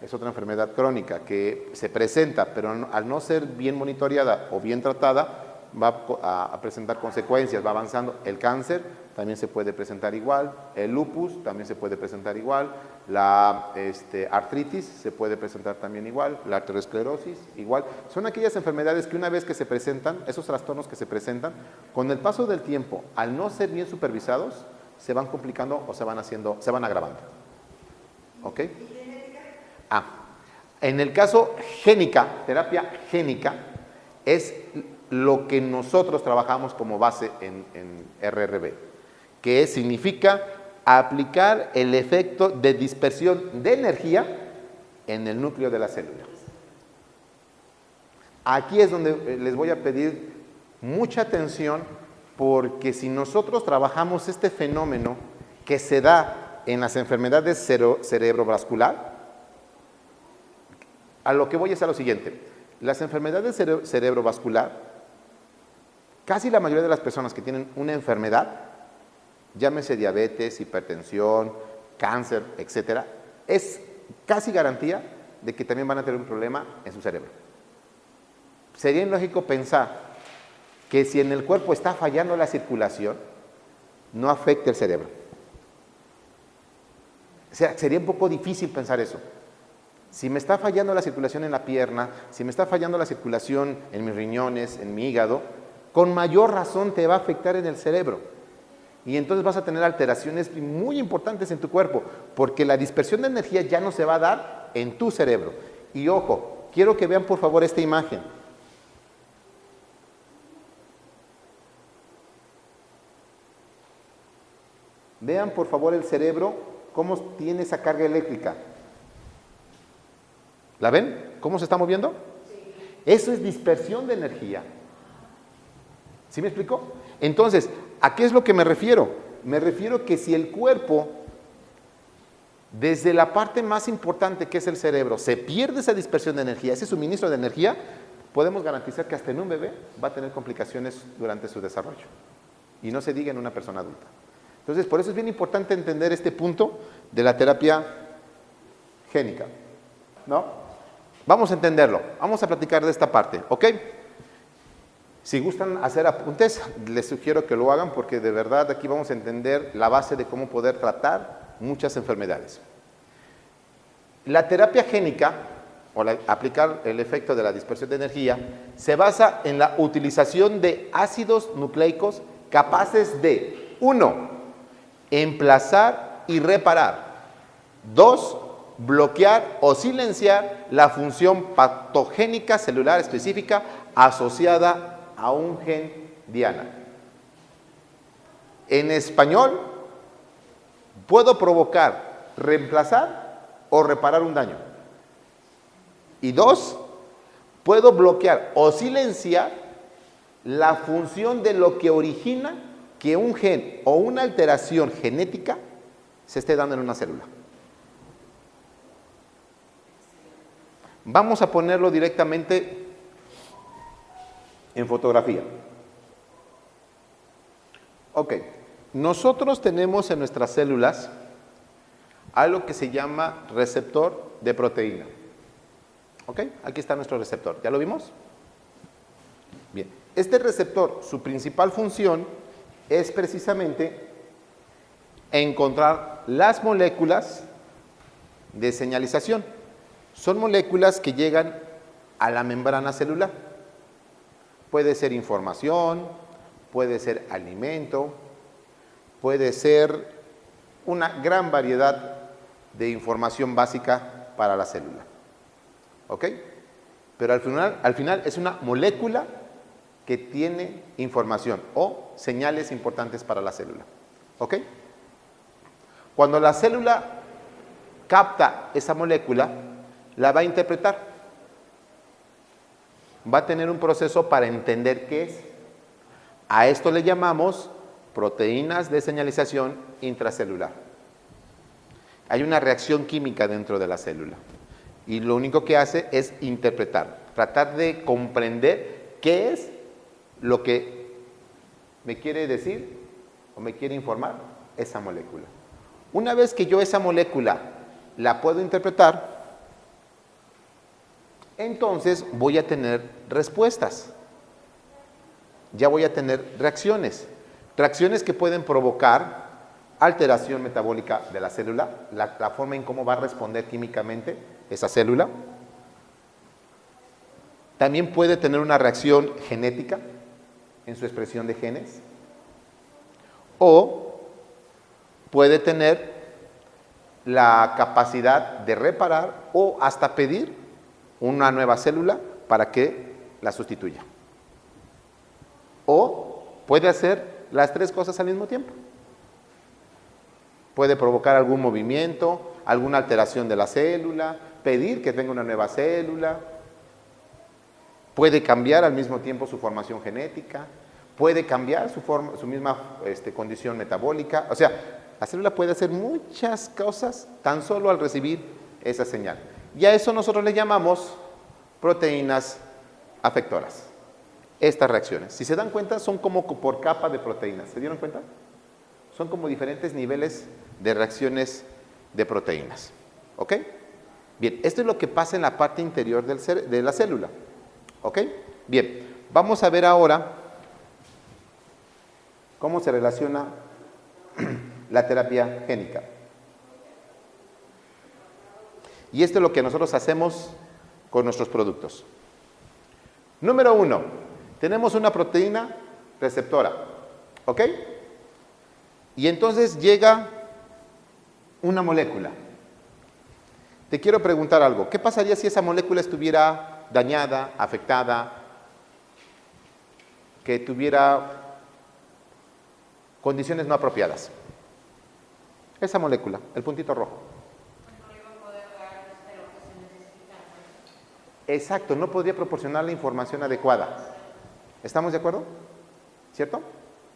es otra enfermedad crónica que se presenta, pero al no ser bien monitoreada o bien tratada, va a presentar consecuencias, va avanzando. El cáncer también se puede presentar igual, el lupus también se puede presentar igual, la artritis se puede presentar también igual, la arteriosclerosis igual. Son aquellas enfermedades que una vez que se presentan, esos trastornos que se presentan, con el paso del tiempo, al no ser bien supervisados, se van complicando o se van agravando. ¿Ok? En el caso génica, terapia génica, es lo que nosotros trabajamos como base en RRB, que significa aplicar el efecto de dispersión de energía en el núcleo de la célula. Aquí es donde les voy a pedir mucha atención, porque si nosotros trabajamos este fenómeno que se da en las enfermedades cerebrovascular, a lo que voy es a lo siguiente: las enfermedades cerebrovascular, casi la mayoría de las personas que tienen una enfermedad, llámese diabetes, hipertensión, cáncer, etcétera, es casi garantía de que también van a tener un problema en su cerebro. Sería ilógico pensar que si en el cuerpo está fallando la circulación, no afecte el cerebro. O sea, sería un poco difícil pensar eso. Si me está fallando la circulación en la pierna, si me está fallando la circulación en mis riñones, en mi hígado, con mayor razón te va a afectar en el cerebro. Y entonces vas a tener alteraciones muy importantes en tu cuerpo, porque la dispersión de energía ya no se va a dar en tu cerebro. Y ojo, quiero que vean por favor esta imagen. Vean por favor el cerebro, cómo tiene esa carga eléctrica. ¿La ven? ¿Cómo se está moviendo? Sí. Eso es dispersión de energía. ¿Sí me explico? Entonces, ¿a qué es lo que me refiero? Me refiero que si el cuerpo, desde la parte más importante que es el cerebro, se pierde esa dispersión de energía, ese suministro de energía, podemos garantizar que hasta en un bebé va a tener complicaciones durante su desarrollo. Y no se diga en una persona adulta. Entonces, por eso es bien importante entender este punto de la terapia génica, ¿no? Vamos a entenderlo, vamos a platicar de esta parte, ¿ok? Si gustan hacer apuntes, les sugiero que lo hagan, porque de verdad aquí vamos a entender la base de cómo poder tratar muchas enfermedades. La terapia génica, o aplicar el efecto de la dispersión de energía, se basa en la utilización de ácidos nucleicos capaces de 1. Emplazar y reparar. 2. Bloquear o silenciar la función patogénica celular específica asociada a un gen diana. En español, puedo provocar, reemplazar o reparar un daño. Y 2, puedo bloquear o silenciar la función de lo que origina que un gen o una alteración genética se esté dando en una célula. Vamos a ponerlo directamente en fotografía. Ok, nosotros tenemos en nuestras células algo que se llama receptor de proteína. Ok, aquí está nuestro receptor, ¿ya lo vimos? Bien, este receptor, su principal función es precisamente encontrar las moléculas de señalización. Son moléculas que llegan a la membrana celular. Puede ser información, puede ser alimento, puede ser una gran variedad de información básica para la célula. ¿Ok? Pero al final es una molécula que tiene información o señales importantes para la célula. ¿Ok? Cuando la célula capta esa molécula, la va a interpretar. Va a tener un proceso para entender qué es. A esto le llamamos proteínas de señalización intracelular. Hay una reacción química dentro de la célula y lo único que hace es interpretar, tratar de comprender qué es lo que me quiere decir o me quiere informar esa molécula. Una vez que yo esa molécula la puedo interpretar, entonces voy a tener respuestas. Ya voy a tener reacciones. Reacciones que pueden provocar alteración metabólica de la célula, la forma en cómo va a responder químicamente esa célula. También puede tener una reacción genética en su expresión de genes. O puede tener la capacidad de reparar o hasta pedir una nueva célula para que la sustituya. O puede hacer las tres cosas al mismo tiempo. Puede provocar algún movimiento, alguna alteración de la célula, pedir que tenga una nueva célula. Puede cambiar al mismo tiempo su formación genética. Puede cambiar su misma condición metabólica. O sea, la célula puede hacer muchas cosas tan solo al recibir esa señal. Y a eso nosotros le llamamos proteínas afectoras. Estas reacciones, si se dan cuenta, son como por capa de proteínas. ¿Se dieron cuenta? Son como diferentes niveles de reacciones de proteínas. ¿Ok? Bien, esto es lo que pasa en la parte interior de la célula. ¿Ok? Bien, vamos a ver ahora cómo se relaciona la terapia génica. Y esto es lo que nosotros hacemos con nuestros productos. Número 1, tenemos una proteína receptora, ¿ok? Y entonces llega una molécula. Te quiero preguntar algo, ¿qué pasaría si esa molécula estuviera dañada, afectada, que tuviera condiciones no apropiadas? Esa molécula, el puntito rojo. Exacto, no podría proporcionar la información adecuada. ¿Estamos de acuerdo? ¿Cierto?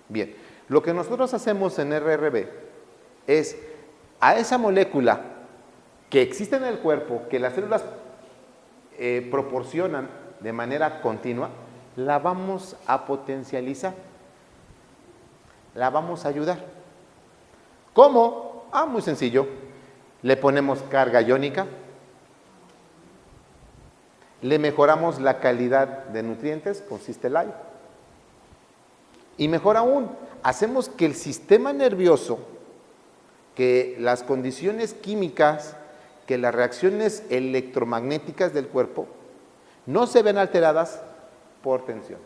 Bien, lo que nosotros hacemos en RRB es a esa molécula que existe en el cuerpo, que las células proporcionan de manera continua, la vamos a potencializar, la vamos a ayudar. ¿Cómo? Muy sencillo, le ponemos carga iónica, le mejoramos la calidad de nutrientes con Cystelite. Y mejor aún, hacemos que el sistema nervioso, que las condiciones químicas, que las reacciones electromagnéticas del cuerpo no se ven alteradas por tensión.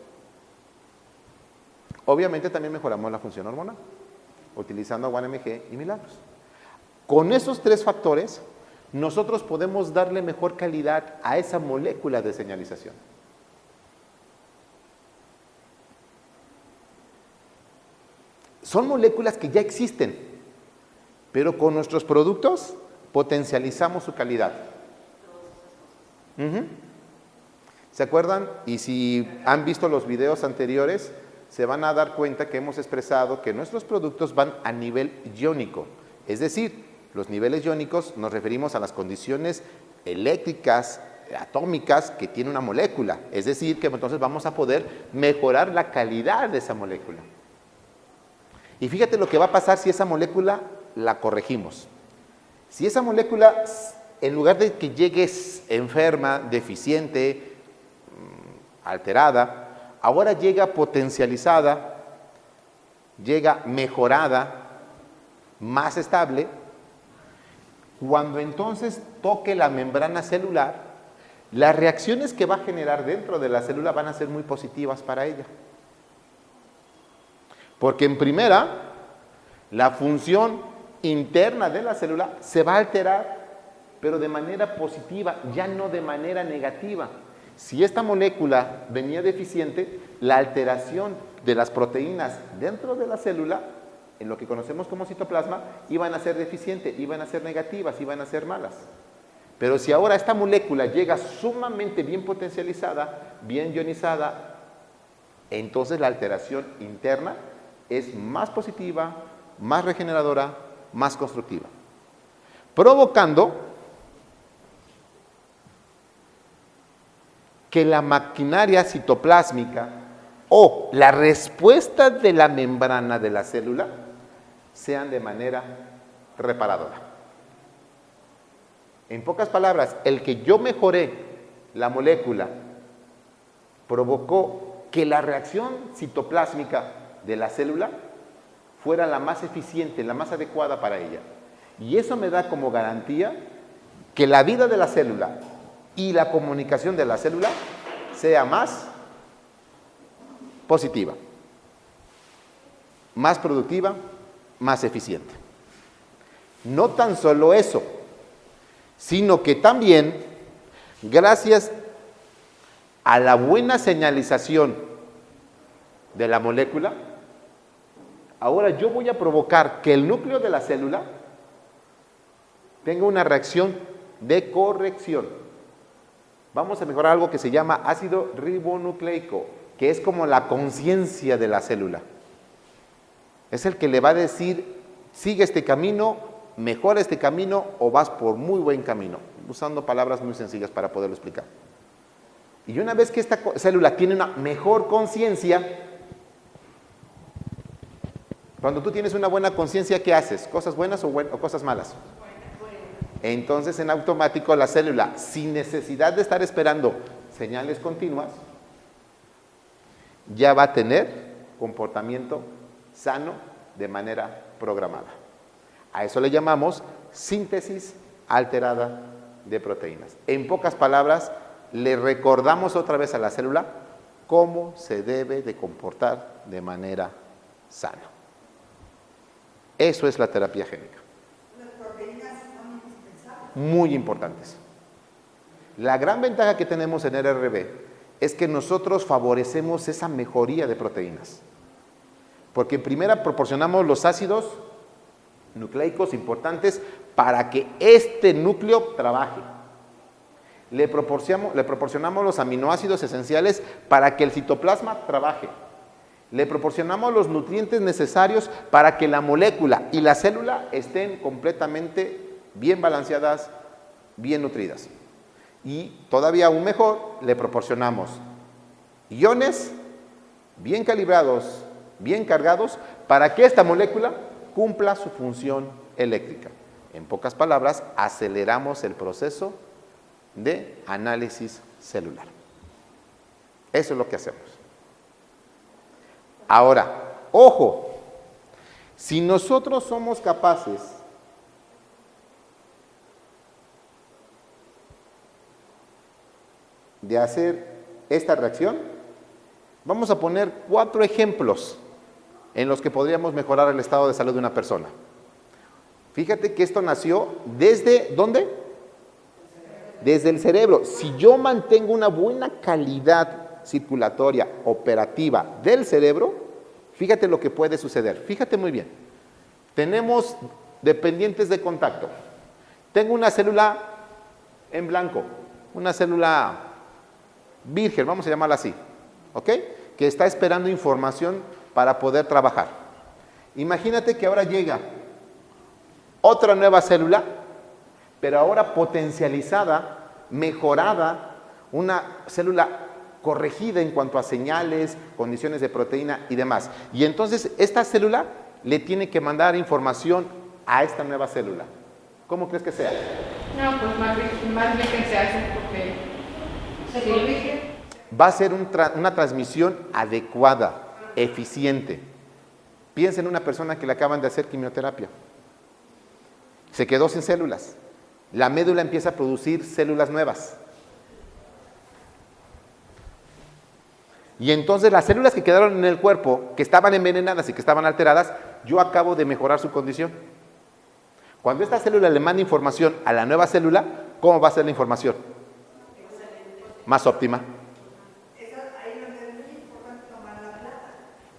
Obviamente también mejoramos la función hormonal, utilizando 1-MG y Milagros. Con esos tres factores, nosotros podemos darle mejor calidad a esa molécula de señalización. Son moléculas que ya existen, pero con nuestros productos potencializamos su calidad. ¿Se acuerdan? Y si han visto los videos anteriores, se van a dar cuenta que hemos expresado que nuestros productos van a nivel iónico. Es decir, los niveles iónicos nos referimos a las condiciones eléctricas, atómicas que tiene una molécula. Es decir, que entonces vamos a poder mejorar la calidad de esa molécula. Y fíjate lo que va a pasar si esa molécula la corregimos. Si esa molécula, en lugar de que llegue enferma, deficiente, alterada, ahora llega potencializada, llega mejorada, más estable, cuando entonces toque la membrana celular, las reacciones que va a generar dentro de la célula van a ser muy positivas para ella. Porque en primera, la función interna de la célula se va a alterar, pero de manera positiva, ya no de manera negativa. Si esta molécula venía deficiente, la alteración de las proteínas dentro de la célula, en lo que conocemos como citoplasma, iban a ser deficientes, iban a ser negativas, iban a ser malas. Pero si ahora esta molécula llega sumamente bien potencializada, bien ionizada, entonces la alteración interna es más positiva, más regeneradora, más constructiva, provocando que la maquinaria citoplásmica o la respuesta de la membrana de la célula sean de manera reparadora. En pocas palabras, el que yo mejoré la molécula provocó que la reacción citoplásmica de la célula fuera la más eficiente, la más adecuada para ella. Y eso me da como garantía que la vida de la célula y la comunicación de la célula sea más positiva, más productiva, más eficiente. No tan solo eso, sino que también, gracias a la buena señalización de la molécula, ahora yo voy a provocar que el núcleo de la célula tenga una reacción de corrección. Vamos a mejorar algo que se llama ácido ribonucleico, que es como la conciencia de la célula. Es el que le va a decir, sigue este camino, mejora este camino o vas por muy buen camino, usando palabras muy sencillas para poderlo explicar. Y una vez que esta célula tiene una mejor conciencia, cuando tú tienes una buena conciencia, ¿qué haces? ¿Cosas buenas o cosas malas? Entonces, en automático, la célula, sin necesidad de estar esperando señales continuas, ya va a tener comportamiento sano de manera programada. A eso le llamamos síntesis alterada de proteínas. En pocas palabras, le recordamos otra vez a la célula cómo se debe de comportar de manera sana. Eso es la terapia génica. Las proteínas son indispensables. Muy importantes. La gran ventaja que tenemos en RRB es que nosotros favorecemos esa mejoría de proteínas. Porque en primera proporcionamos los ácidos nucleicos importantes para que este núcleo trabaje. Le proporcionamos los aminoácidos esenciales para que el citoplasma trabaje. Le proporcionamos los nutrientes necesarios para que la molécula y la célula estén completamente bien balanceadas, bien nutridas. Y todavía aún mejor, le proporcionamos iones bien calibrados, bien cargados, para que esta molécula cumpla su función eléctrica. En pocas palabras, aceleramos el proceso de análisis celular. Eso es lo que hacemos. Ahora, ojo, si nosotros somos capaces de hacer esta reacción, vamos a poner 4 ejemplos en los que podríamos mejorar el estado de salud de una persona. Fíjate que esto nació desde, ¿dónde? Desde el cerebro. Si yo mantengo una buena calidad circulatoria operativa del cerebro, fíjate lo que puede suceder. Fíjate muy bien. Tenemos dependientes de contacto. Tengo una célula en blanco, una célula virgen, vamos a llamarla así, ¿ok? Que está esperando información para poder trabajar. Imagínate que ahora llega otra nueva célula, pero ahora potencializada, mejorada, una célula corregida en cuanto a señales, condiciones de proteína y demás. Y entonces esta célula le tiene que mandar información a esta nueva célula. ¿Cómo crees que sea? No, pues más bien que se hace porque se corrige. Va a ser una transmisión adecuada, eficiente. Piensa en una persona que le acaban de hacer quimioterapia. Se quedó sin células. La médula empieza a producir células nuevas. Y entonces las células que quedaron en el cuerpo, que estaban envenenadas y que estaban alteradas, yo acabo de mejorar su condición. Cuando esta célula le manda información a la nueva célula, ¿cómo va a ser la información? Más óptima.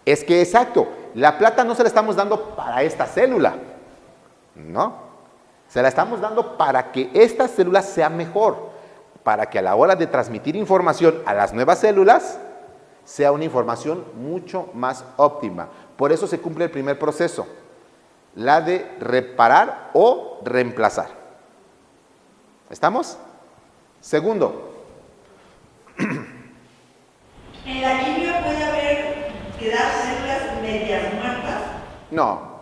Es que exacto, la plata no se la estamos dando para esta célula, ¿no? Se la estamos dando para que esta célula sea mejor, para que a la hora de transmitir información a las nuevas células, sea una información mucho más óptima. Por eso se cumple el primer proceso, la de reparar o reemplazar. ¿Estamos? Segundo. ¿En la quimio puede quedar células medias muertas? No.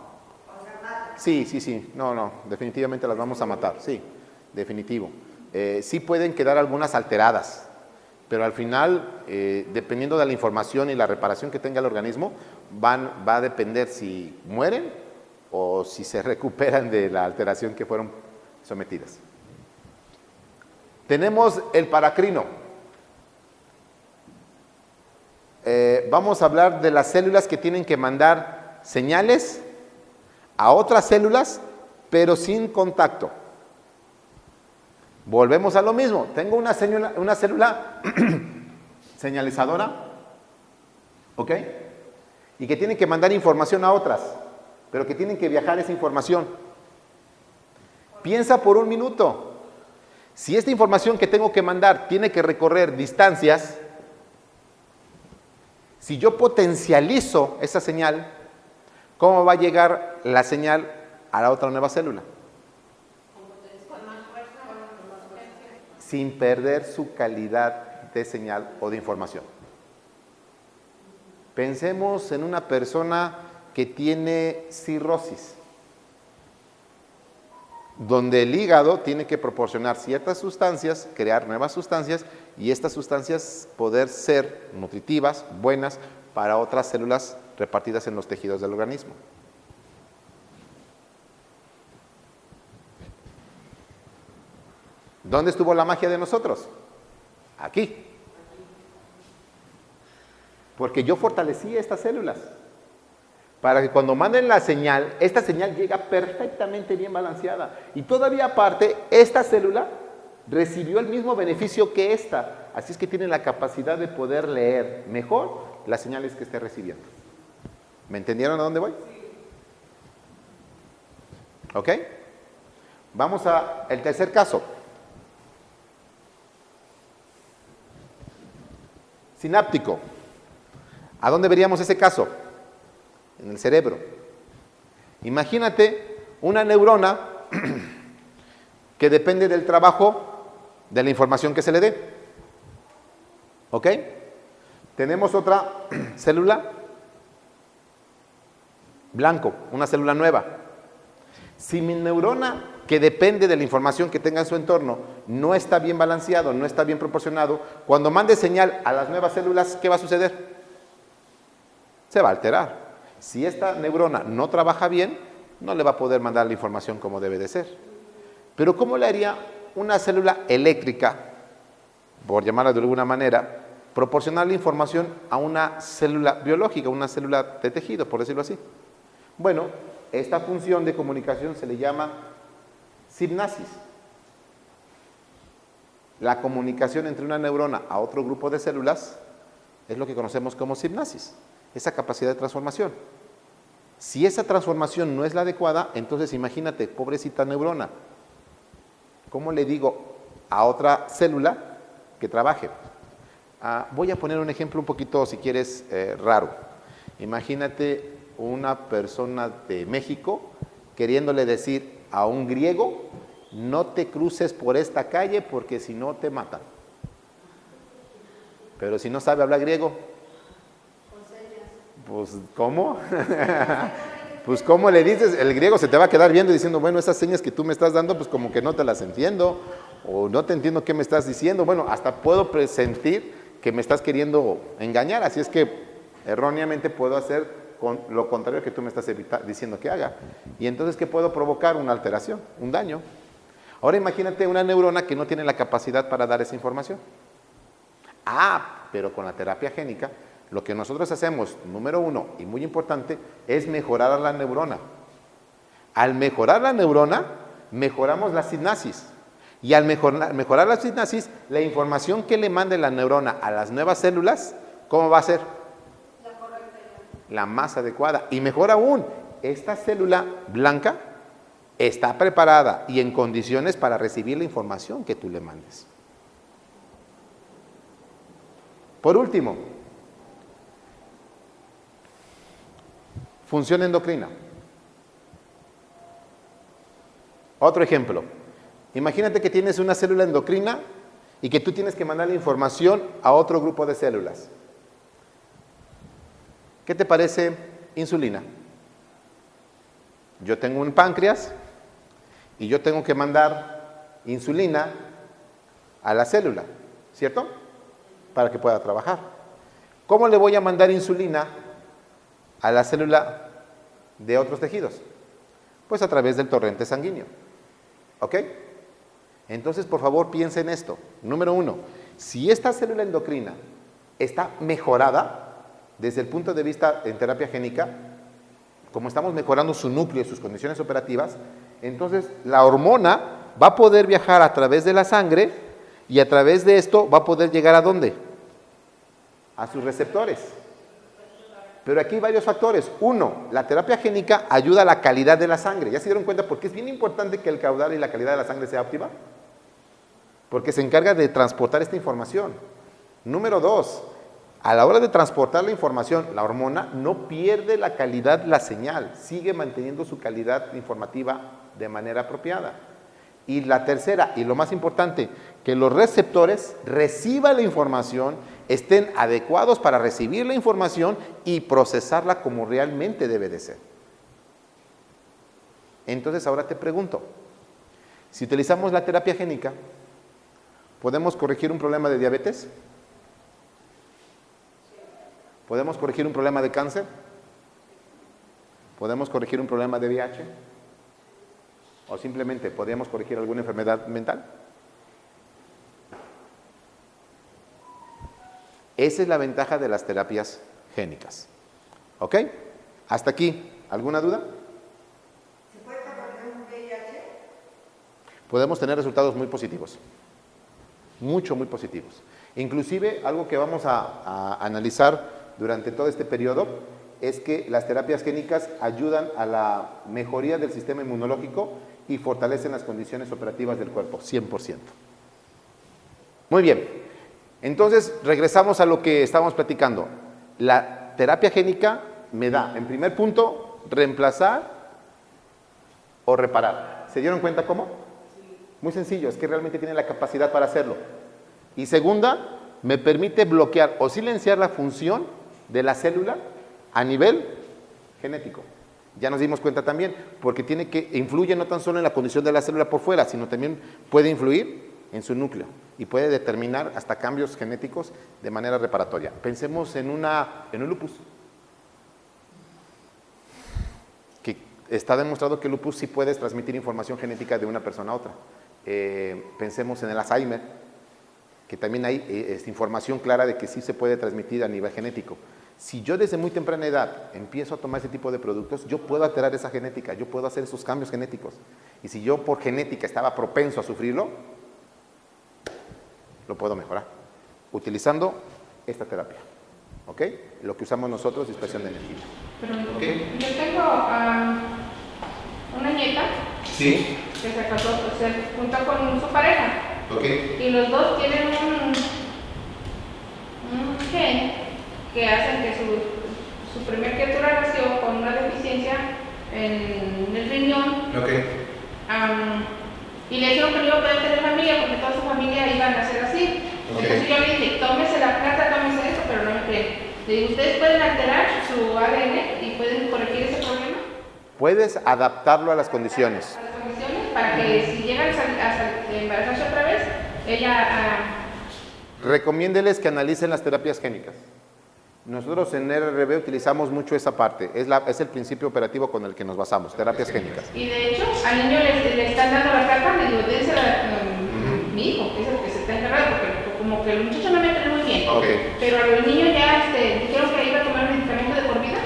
Sí. No. Definitivamente las vamos a matar. Sí, definitivo. Sí pueden quedar algunas alteradas, pero al final, dependiendo de la información y la reparación que tenga el organismo, va a depender si mueren o si se recuperan de la alteración que fueron sometidas. Tenemos el paracrino. Vamos a hablar de las células que tienen que mandar señales a otras células, pero sin contacto. Volvemos a lo mismo. Tengo una célula señalizadora, ¿ok? Y que tiene que mandar información a otras, pero que tienen que viajar esa información. Piensa por un minuto. Si esta información que tengo que mandar tiene que recorrer distancias, si yo potencializo esa señal, ¿cómo va a llegar la señal a la otra nueva célula? Sin perder su calidad de señal o de información. Pensemos en una persona que tiene cirrosis, donde el hígado tiene que proporcionar ciertas sustancias, crear nuevas sustancias, y estas sustancias poder ser nutritivas, buenas, para otras células repartidas en los tejidos del organismo. ¿Dónde estuvo la magia de nosotros? Aquí. Porque yo fortalecí estas células para que cuando manden la señal, esta señal llega perfectamente bien balanceada. Y todavía aparte, esta célula recibió el mismo beneficio que esta. Así es que tiene la capacidad de poder leer mejor las señales que esté recibiendo. ¿Me entendieron a dónde voy? ¿Ok? Vamos al tercer caso. Sináptico. ¿A dónde veríamos ese caso? En el cerebro. Imagínate una neurona que depende del trabajo de la información que se le dé. ¿Ok? Tenemos otra célula blanco, una célula nueva. Si mi neurona, que depende de la información que tenga en su entorno, no está bien balanceado, no está bien proporcionado, cuando mande señal a las nuevas células, ¿qué va a suceder? Se va a alterar. Si esta neurona no trabaja bien, no le va a poder mandar la información como debe de ser. Pero ¿cómo le haría una célula eléctrica, por llamarla de alguna manera, proporcionar la información a una célula biológica, una célula de tejido, por decirlo así? Bueno, esta función de comunicación se le llama sinapsis. La comunicación entre una neurona a otro grupo de células es lo que conocemos como sinapsis, esa capacidad de transformación. Si esa transformación no es la adecuada, entonces imagínate, pobrecita neurona, ¿cómo le digo a otra célula que trabaje? Voy a poner un ejemplo un poquito, si quieres, raro. Imagínate una persona de México queriéndole decir a un griego, no te cruces por esta calle porque si no te matan. Pero si no sabe hablar griego, pues ¿cómo? Pues ¿cómo le dices? El griego se te va a quedar viendo y diciendo, bueno, esas señas que tú me estás dando, pues como que no te las entiendo, o no te entiendo qué me estás diciendo. Bueno, hasta puedo presentir que me estás queriendo engañar, así es que erróneamente puedo hacer lo contrario que tú me estás diciendo que haga. Y entonces, ¿qué puedo provocar? Una alteración, un daño. Ahora imagínate una neurona que no tiene la capacidad para dar esa información. Pero con la terapia génica, lo que nosotros hacemos, número uno, y muy importante, es mejorar a la neurona. Al mejorar la neurona, mejoramos la sinapsis. Y al mejorar la sinapsis, la información que le mande la neurona a las nuevas células, ¿cómo va a ser? La correcta. La más adecuada. Y mejor aún, esta célula blanca está preparada y en condiciones para recibir la información que tú le mandes. Por último, función endocrina. Otro ejemplo. Imagínate que tienes una célula endocrina y que tú tienes que mandarle información a otro grupo de células. ¿Qué te parece insulina? Yo tengo un páncreas y yo tengo que mandar insulina a la célula, ¿cierto? Para que pueda trabajar. ¿Cómo le voy a mandar insulina a la célula de otros tejidos? Pues a través del torrente sanguíneo. ¿Ok? Entonces, por favor, piensa en esto. Número uno, si esta célula endocrina está mejorada desde el punto de vista en terapia génica, como estamos mejorando su núcleo y sus condiciones operativas, entonces la hormona va a poder viajar a través de la sangre y a través de esto va a poder llegar ¿a dónde? A sus receptores. Pero aquí hay varios factores. Uno, la terapia génica ayuda a la calidad de la sangre. ¿Ya se dieron cuenta por qué es bien importante que el caudal y la calidad de la sangre sea óptima? Porque se encarga de transportar esta información. Número dos, a la hora de transportar la información, la hormona no pierde la calidad de la señal, sigue manteniendo su calidad informativa de manera apropiada. Y la tercera, y lo más importante, que los receptores reciban la información, estén adecuados para recibir la información y procesarla como realmente debe de ser. Entonces ahora te pregunto, si utilizamos la terapia génica, ¿podemos corregir un problema de diabetes? ¿Podemos corregir un problema de cáncer? ¿Podemos corregir un problema de VIH? ¿O simplemente podríamos corregir alguna enfermedad mental? Esa es la ventaja de las terapias génicas. ¿Ok? Hasta aquí. ¿Alguna duda? ¿Se puede corregir un VIH? Podemos tener resultados muy positivos. Muy positivos. Inclusive, algo que vamos a analizar durante todo este periodo es que las terapias génicas ayudan a la mejoría del sistema inmunológico y fortalecen las condiciones operativas del cuerpo, 100%. Muy bien, entonces regresamos a lo que estábamos platicando. La terapia génica me da, en primer punto, reemplazar o reparar. ¿Se dieron cuenta cómo? Muy sencillo, es que realmente tiene la capacidad para hacerlo. Y segunda, me permite bloquear o silenciar la función de la célula a nivel genético. Ya nos dimos cuenta también, porque influye no tan solo en la condición de la célula por fuera, sino también puede influir en su núcleo y puede determinar hasta cambios genéticos de manera reparatoria. Pensemos en un lupus, que está demostrado que el lupus sí puede transmitir información genética de una persona a otra. Pensemos en el Alzheimer, que también hay información clara de que sí se puede transmitir a nivel genético. Si yo desde muy temprana edad empiezo a tomar ese tipo de productos, yo puedo alterar esa genética, yo puedo hacer esos cambios genéticos. Y si yo por genética estaba propenso a sufrirlo, lo puedo mejorar utilizando esta terapia. ¿Ok? Lo que usamos nosotros, dispersión de energía. Pero ¿Ok? yo tengo una nieta Sí. que se casó, se juntó con su pareja. ¿Ok? Y los dos tienen un gen que hacen que su primer criatura nació con una deficiencia en el riñón. ¿Ok? y le dijeron que no iba a poder tener familia porque toda su familia iban a ser así. Entonces yo le dije, tómese la plata, tómese eso, pero no me creen. Le digo, ¿ustedes pueden alterar su ADN y pueden corregir ese problema? Puedes adaptarlo a las condiciones. A las condiciones para que si llegan a embarazarse otra vez, ella... Recomiéndeles que analicen las terapias génicas. Nosotros en RRB utilizamos mucho esa parte, es el principio operativo con el que nos basamos, terapias génicas. Y de hecho, al niño le están dando la carta, le digo, dénsela a mi hijo, que es el que se está encargando, porque como que el muchacho no me cree muy bien. Pero al niño ya dijeron que iba a tomar un medicamento de por vida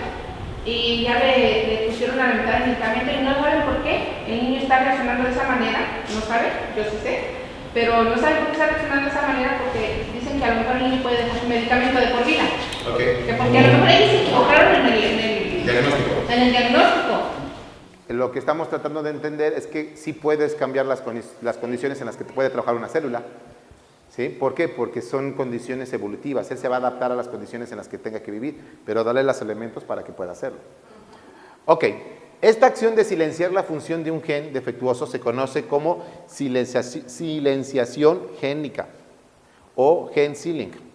y ya le pusieron a la mitad del medicamento y no saben por qué. El niño está reaccionando de esa manera, no sabe, yo sí sé, pero no saben por qué está reaccionando de esa manera porque dicen que a lo mejor el niño puede dejar su medicamento de por vida. Que porque a lo mejor ellos se equivocaron en el diagnóstico. Lo que estamos tratando de entender es que sí puedes cambiar las condiciones en las que te puede trabajar una célula. ¿Sí? ¿Por qué? Porque son condiciones evolutivas. Él se va a adaptar a las condiciones en las que tenga que vivir, pero darle los elementos para que pueda hacerlo. Ok, esta acción de silenciar la función de un gen defectuoso se conoce como silenciación génica o gen sealing.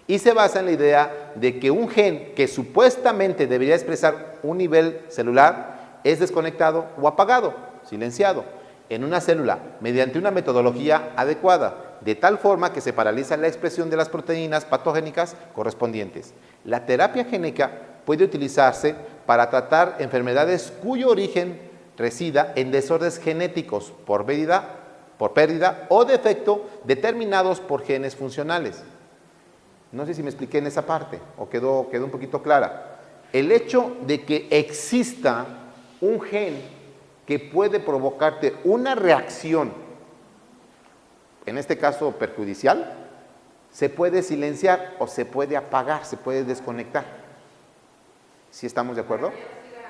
Y se basa en la idea de que un gen que supuestamente debería expresar un nivel celular es desconectado o apagado, silenciado, en una célula mediante una metodología adecuada, de tal forma que se paraliza la expresión de las proteínas patogénicas correspondientes. La terapia génica puede utilizarse para tratar enfermedades cuyo origen resida en desórdenes genéticos por pérdida o defecto determinados por genes funcionales. No sé si me expliqué en esa parte o quedó un poquito clara. El hecho de que exista un gen que puede provocarte una reacción, en este caso perjudicial, se puede silenciar o se puede apagar, se puede desconectar. ¿Sí estamos de acuerdo?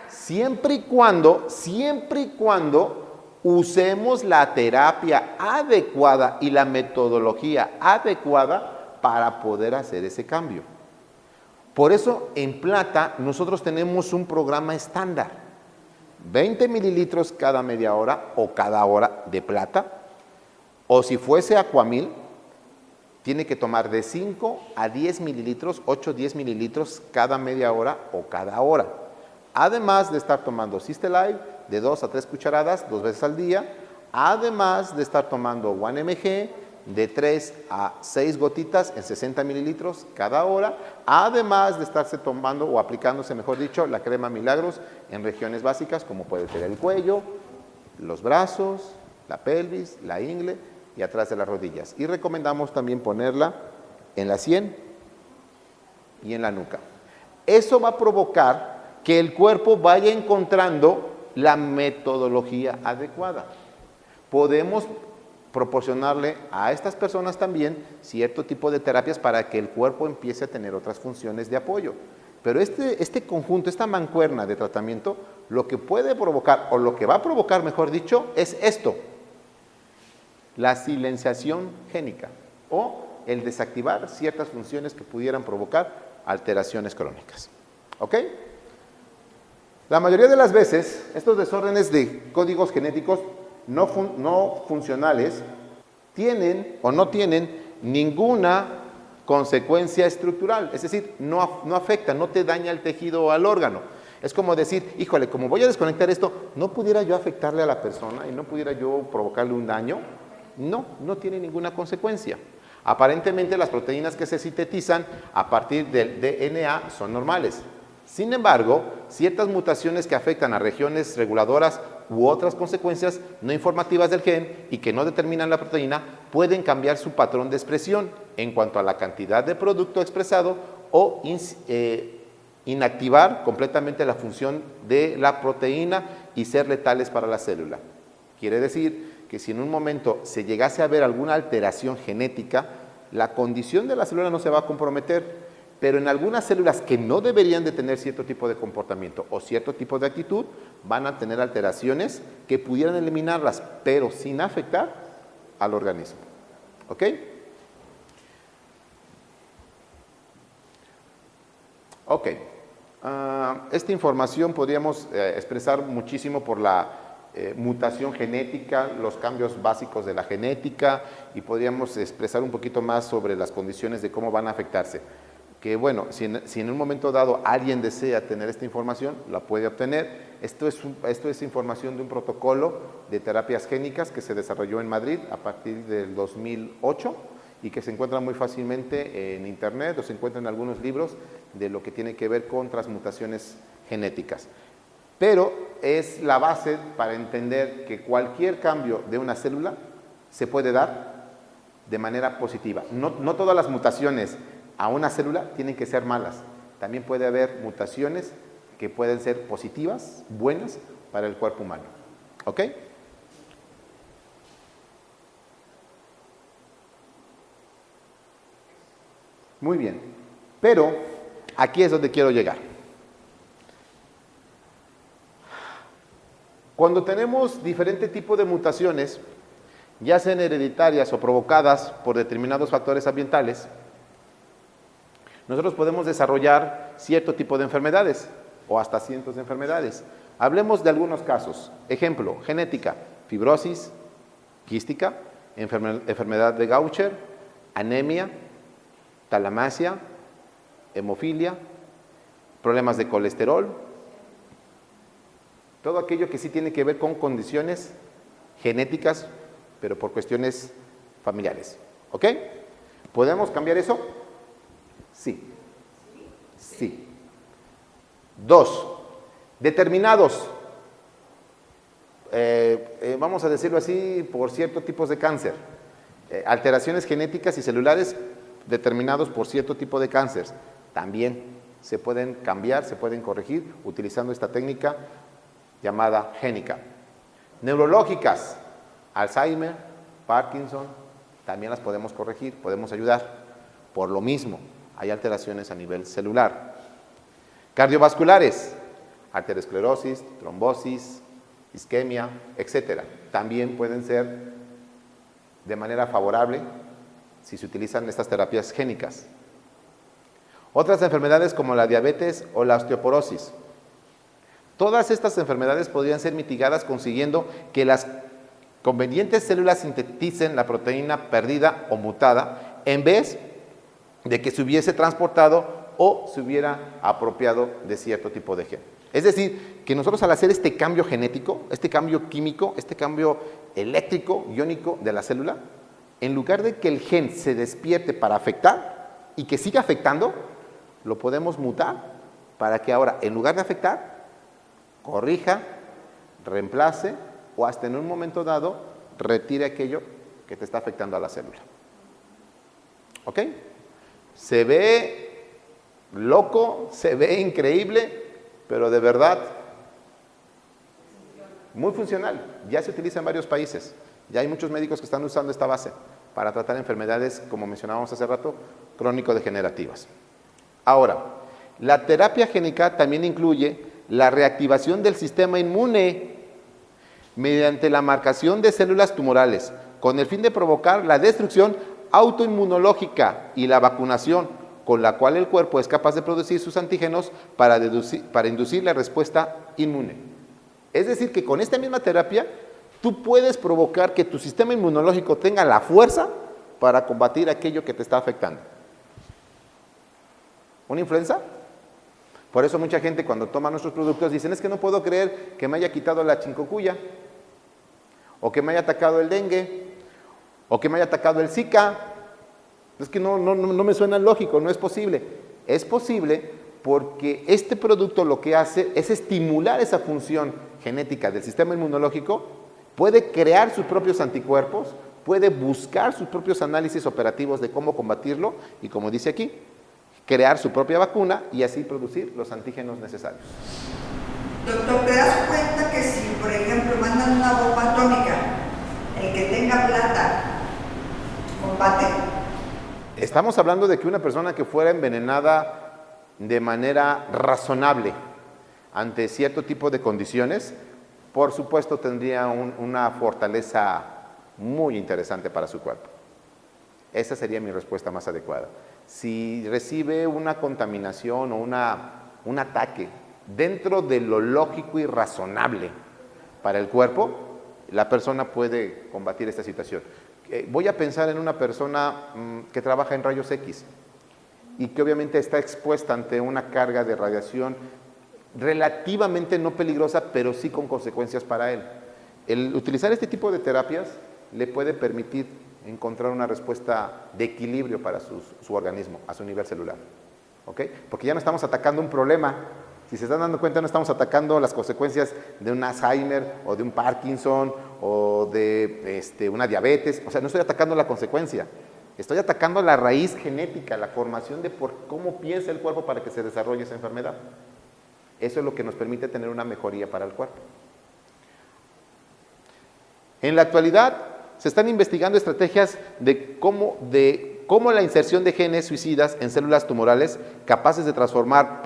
Siempre y cuando usemos la terapia adecuada y la metodología adecuada para poder hacer ese cambio. Por eso en Plata nosotros tenemos un programa estándar, 20 mililitros cada media hora o cada hora de Plata, o si fuese Aquamil, tiene que tomar de 5 a 10 mililitros, 8 a 10 mililitros cada media hora o cada hora. Además de estar tomando Systelive de 2 a 3 cucharadas 2 veces al día, además de estar tomando 1mg de 3 a 6 gotitas en 60 mililitros cada hora, además de estarse tomando o aplicándose, mejor dicho, la crema Milagros en regiones básicas como puede ser el cuello, los brazos, la pelvis, la ingle y atrás de las rodillas. Y recomendamos también ponerla en la sien y en la nuca. Eso va a provocar que el cuerpo vaya encontrando la metodología adecuada. Podemos proporcionarle a estas personas también cierto tipo de terapias para que el cuerpo empiece a tener otras funciones de apoyo. Pero este conjunto, esta mancuerna de tratamiento, lo que puede provocar, o lo que va a provocar, mejor dicho, es esto: la silenciación génica o el desactivar ciertas funciones que pudieran provocar alteraciones crónicas. ¿Ok? La mayoría de las veces, estos desórdenes de códigos genéticos no funcionales tienen o no tienen ninguna consecuencia estructural, es decir, no afecta, no te daña el tejido o al órgano. Es como decir, híjole, como voy a desconectar esto, ¿no pudiera yo afectarle a la persona y no pudiera yo provocarle un daño? No tiene ninguna consecuencia. Aparentemente las proteínas que se sintetizan a partir del DNA son normales. Sin embargo, ciertas mutaciones que afectan a regiones reguladoras u otras consecuencias no informativas del gen y que no determinan la proteína pueden cambiar su patrón de expresión en cuanto a la cantidad de producto expresado o inactivar completamente la función de la proteína y ser letales para la célula. Quiere decir que si en un momento se llegase a ver alguna alteración genética, la condición de la célula no se va a comprometer, pero en algunas células que no deberían de tener cierto tipo de comportamiento o cierto tipo de actitud, van a tener alteraciones que pudieran eliminarlas, pero sin afectar al organismo. ¿Ok? Ok. Esta información podríamos expresar muchísimo por la mutación genética, los cambios básicos de la genética, y podríamos expresar un poquito más sobre las condiciones de cómo van a afectarse. Que bueno, si en un momento dado alguien desea tener esta información, la puede obtener. Esto es información de un protocolo de terapias génicas que se desarrolló en Madrid a partir del 2008 y que se encuentra muy fácilmente en internet o se encuentra en algunos libros de lo que tiene que ver con transmutaciones genéticas. Pero es la base para entender que cualquier cambio de una célula se puede dar de manera positiva. No todas las mutaciones a una célula tienen que ser malas. También puede haber mutaciones que pueden ser positivas, buenas para el cuerpo humano. ¿Ok? Muy bien. Pero aquí es donde quiero llegar. Cuando tenemos diferente tipo de mutaciones, ya sean hereditarias o provocadas por determinados factores ambientales, nosotros podemos desarrollar cierto tipo de enfermedades o hasta cientos de enfermedades. Hablemos de algunos casos. Ejemplo, genética, fibrosis quística, enfermedad de Gaucher, anemia, talamasia, hemofilia, problemas de colesterol, todo aquello que sí tiene que ver con condiciones genéticas, pero por cuestiones familiares. ¿Ok? ¿Podemos cambiar eso? Sí. Sí. 2. Determinados, vamos a decirlo así, por ciertos tipos de cáncer. Alteraciones genéticas y celulares determinados por cierto tipo de cáncer. También se pueden cambiar, se pueden corregir utilizando esta técnica llamada génica. Neurológicas, Alzheimer, Parkinson, también las podemos corregir, podemos ayudar. Por lo mismo, hay alteraciones a nivel celular. Cardiovasculares, arteriosclerosis, trombosis, isquemia, etc. También pueden ser de manera favorable si se utilizan estas terapias génicas. Otras enfermedades como la diabetes o la osteoporosis. Todas estas enfermedades podrían ser mitigadas consiguiendo que las convenientes células sinteticen la proteína perdida o mutada en vez de que se hubiese transportado o se hubiera apropiado de cierto tipo de gen. Es decir, que nosotros al hacer este cambio genético, este cambio químico, este cambio eléctrico, iónico de la célula, en lugar de que el gen se despierte para afectar y que siga afectando, lo podemos mutar para que ahora, en lugar de afectar, corrija, reemplace o hasta en un momento dado retire aquello que te está afectando a la célula. ¿Ok? Se ve loco, se ve increíble, pero de verdad muy funcional. Ya se utiliza en varios países. Ya hay muchos médicos que están usando esta base para tratar enfermedades, como mencionábamos hace rato, crónico-degenerativas. Ahora, la terapia génica también incluye la reactivación del sistema inmune mediante la marcación de células tumorales, con el fin de provocar la destrucción autoinmunológica y la vacunación, con la cual el cuerpo es capaz de producir sus antígenos para inducir la respuesta inmune. Es decir, que con esta misma terapia, tú puedes provocar que tu sistema inmunológico tenga la fuerza para combatir aquello que te está afectando. ¿Una influenza? Por eso mucha gente cuando toma nuestros productos dicen, es que no puedo creer que me haya quitado la chikungunya, o que me haya atacado el dengue, o que me haya atacado el Zika. Es que no me suena lógico, no es posible. Es posible porque este producto lo que hace es estimular esa función genética del sistema inmunológico, puede crear sus propios anticuerpos, puede buscar sus propios análisis operativos de cómo combatirlo y, como dice aquí, crear su propia vacuna y así producir los antígenos necesarios. Doctor, ¿te das cuenta que si, por ejemplo, mandan una bomba atómica, el que tenga plata combate? Estamos hablando de que una persona que fuera envenenada de manera razonable ante cierto tipo de condiciones, por supuesto tendría una fortaleza muy interesante para su cuerpo. Esa sería mi respuesta más adecuada. Si recibe una contaminación o un ataque dentro de lo lógico y razonable, para el cuerpo, la persona puede combatir esta situación. Voy a pensar en una persona que trabaja en rayos X y que obviamente está expuesta ante una carga de radiación relativamente no peligrosa, pero sí con consecuencias para él. El utilizar este tipo de terapias le puede permitir encontrar una respuesta de equilibrio para su organismo, a su nivel celular. ¿Ok? Porque ya no estamos atacando un problema. Si se están dando cuenta, no estamos atacando las consecuencias de un Alzheimer o de un Parkinson o de una diabetes. O sea, no estoy atacando la consecuencia. Estoy atacando la raíz genética, la formación de cómo piensa el cuerpo para que se desarrolle esa enfermedad. Eso es lo que nos permite tener una mejoría para el cuerpo. En la actualidad se están investigando estrategias de cómo la inserción de genes suicidas en células tumorales capaces de transformar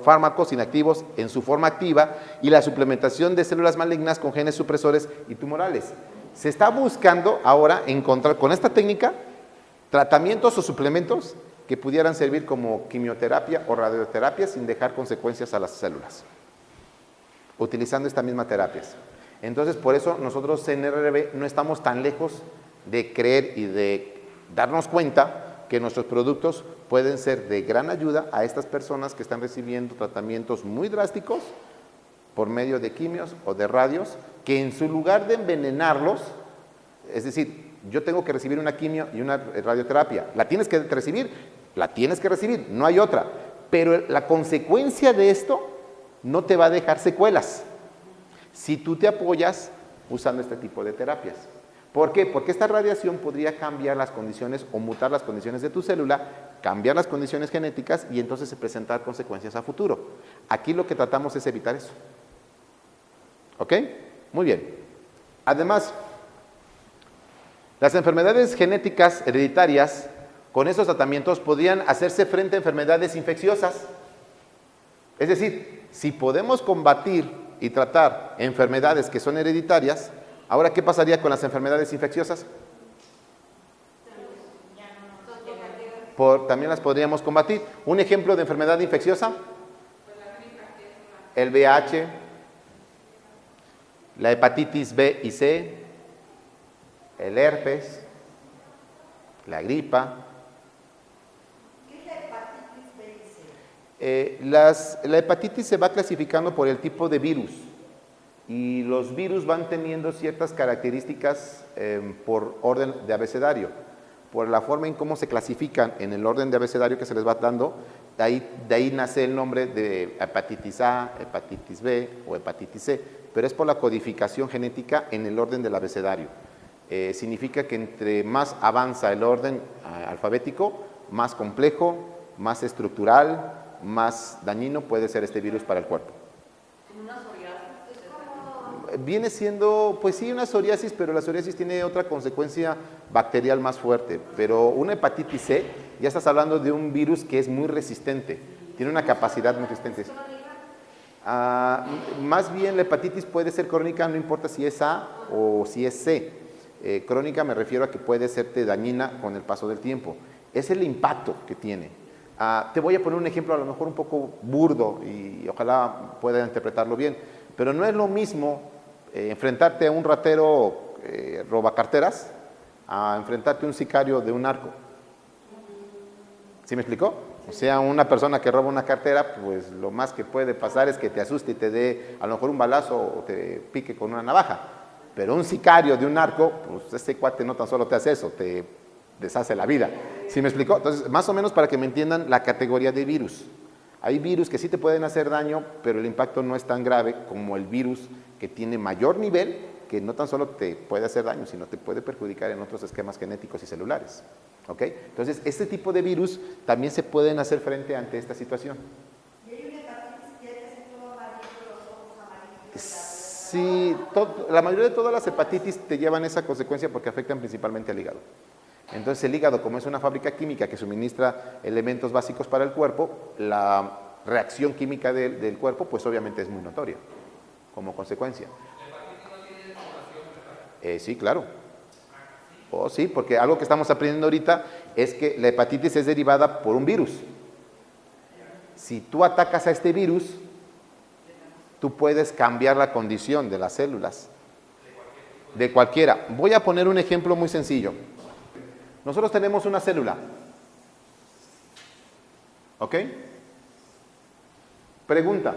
fármacos inactivos en su forma activa y la suplementación de células malignas con genes supresores y tumorales. Se está buscando ahora encontrar con esta técnica tratamientos o suplementos que pudieran servir como quimioterapia o radioterapia sin dejar consecuencias a las células, utilizando estas mismas terapias. Entonces, por eso nosotros en RRB no estamos tan lejos de creer y de darnos cuenta que nuestros productos pueden ser de gran ayuda a estas personas que están recibiendo tratamientos muy drásticos por medio de quimios o de radios, que en su lugar de envenenarlos, es decir, yo tengo que recibir una quimio y una radioterapia, la tienes que recibir, no hay otra, pero la consecuencia de esto no te va a dejar secuelas si tú te apoyas usando este tipo de terapias. ¿Por qué? Porque esta radiación podría cambiar las condiciones o mutar las condiciones de tu célula, cambiar las condiciones genéticas y entonces presentar consecuencias a futuro. Aquí lo que tratamos es evitar eso. ¿Ok? Muy bien. Además, las enfermedades genéticas hereditarias, con esos tratamientos podrían hacerse frente a enfermedades infecciosas. Es decir, si podemos combatir y tratar enfermedades que son hereditarias, ahora, ¿qué pasaría con las enfermedades infecciosas? También las podríamos combatir. Un ejemplo de enfermedad infecciosa: el VIH, la hepatitis B y C, el herpes, la gripa. ¿Qué es la hepatitis B y C? La hepatitis se va clasificando por el tipo de virus y los virus van teniendo ciertas características por orden de abecedario, por la forma en cómo se clasifican en el orden de abecedario que se les va dando. De ahí nace el nombre de hepatitis A, hepatitis B o hepatitis C, pero es por la codificación genética en el orden del abecedario. Significa que entre más avanza el orden alfabético, más complejo, más estructural, más dañino puede ser este virus para el cuerpo. ¿Una psoriasis? Viene siendo, pues sí, una psoriasis, pero la psoriasis tiene otra consecuencia bacterial más fuerte. Pero una hepatitis C, ya estás hablando de un virus que es muy resistente, tiene una capacidad muy resistente. Más bien la hepatitis puede ser crónica, no importa si es A o si es C. Crónica me refiero a que puede serte dañina con el paso del tiempo. Es el impacto que tiene. Te voy a poner un ejemplo a lo mejor un poco burdo y ojalá pueda interpretarlo bien, pero no es lo mismo enfrentarte a un ratero robacarteras a enfrentarte a un sicario de un narco. ¿Sí me explicó? O sea, una persona que roba una cartera, pues lo más que puede pasar es que te asuste y te dé a lo mejor un balazo o te pique con una navaja. Pero un sicario de un narco, pues ese cuate no tan solo te hace eso, te deshace la vida. ¿Sí me explicó? Entonces, más o menos para que me entiendan la categoría de virus. Hay virus que sí te pueden hacer daño, pero el impacto no es tan grave como el virus que tiene mayor nivel, que no tan solo te puede hacer daño, sino te puede perjudicar en otros esquemas genéticos y celulares. ¿Ok? Entonces, este tipo de virus también se pueden hacer frente ante esta situación. ¿Y hay una hepatitis que es todo amarillo, los ojos amarillos? Sí, la mayoría de todas las hepatitis te llevan esa consecuencia porque afectan principalmente al hígado. Entonces el hígado, como es una fábrica química que suministra elementos básicos para el cuerpo, la reacción química del cuerpo pues obviamente es muy notoria como consecuencia. Sí, claro. Oh, sí, porque algo que estamos aprendiendo ahorita es que la hepatitis es derivada por un virus. Si tú atacas a este virus, tú puedes cambiar la condición de las células. De cualquiera. Voy a poner un ejemplo muy sencillo. Nosotros tenemos una célula. ¿Ok? Pregunta.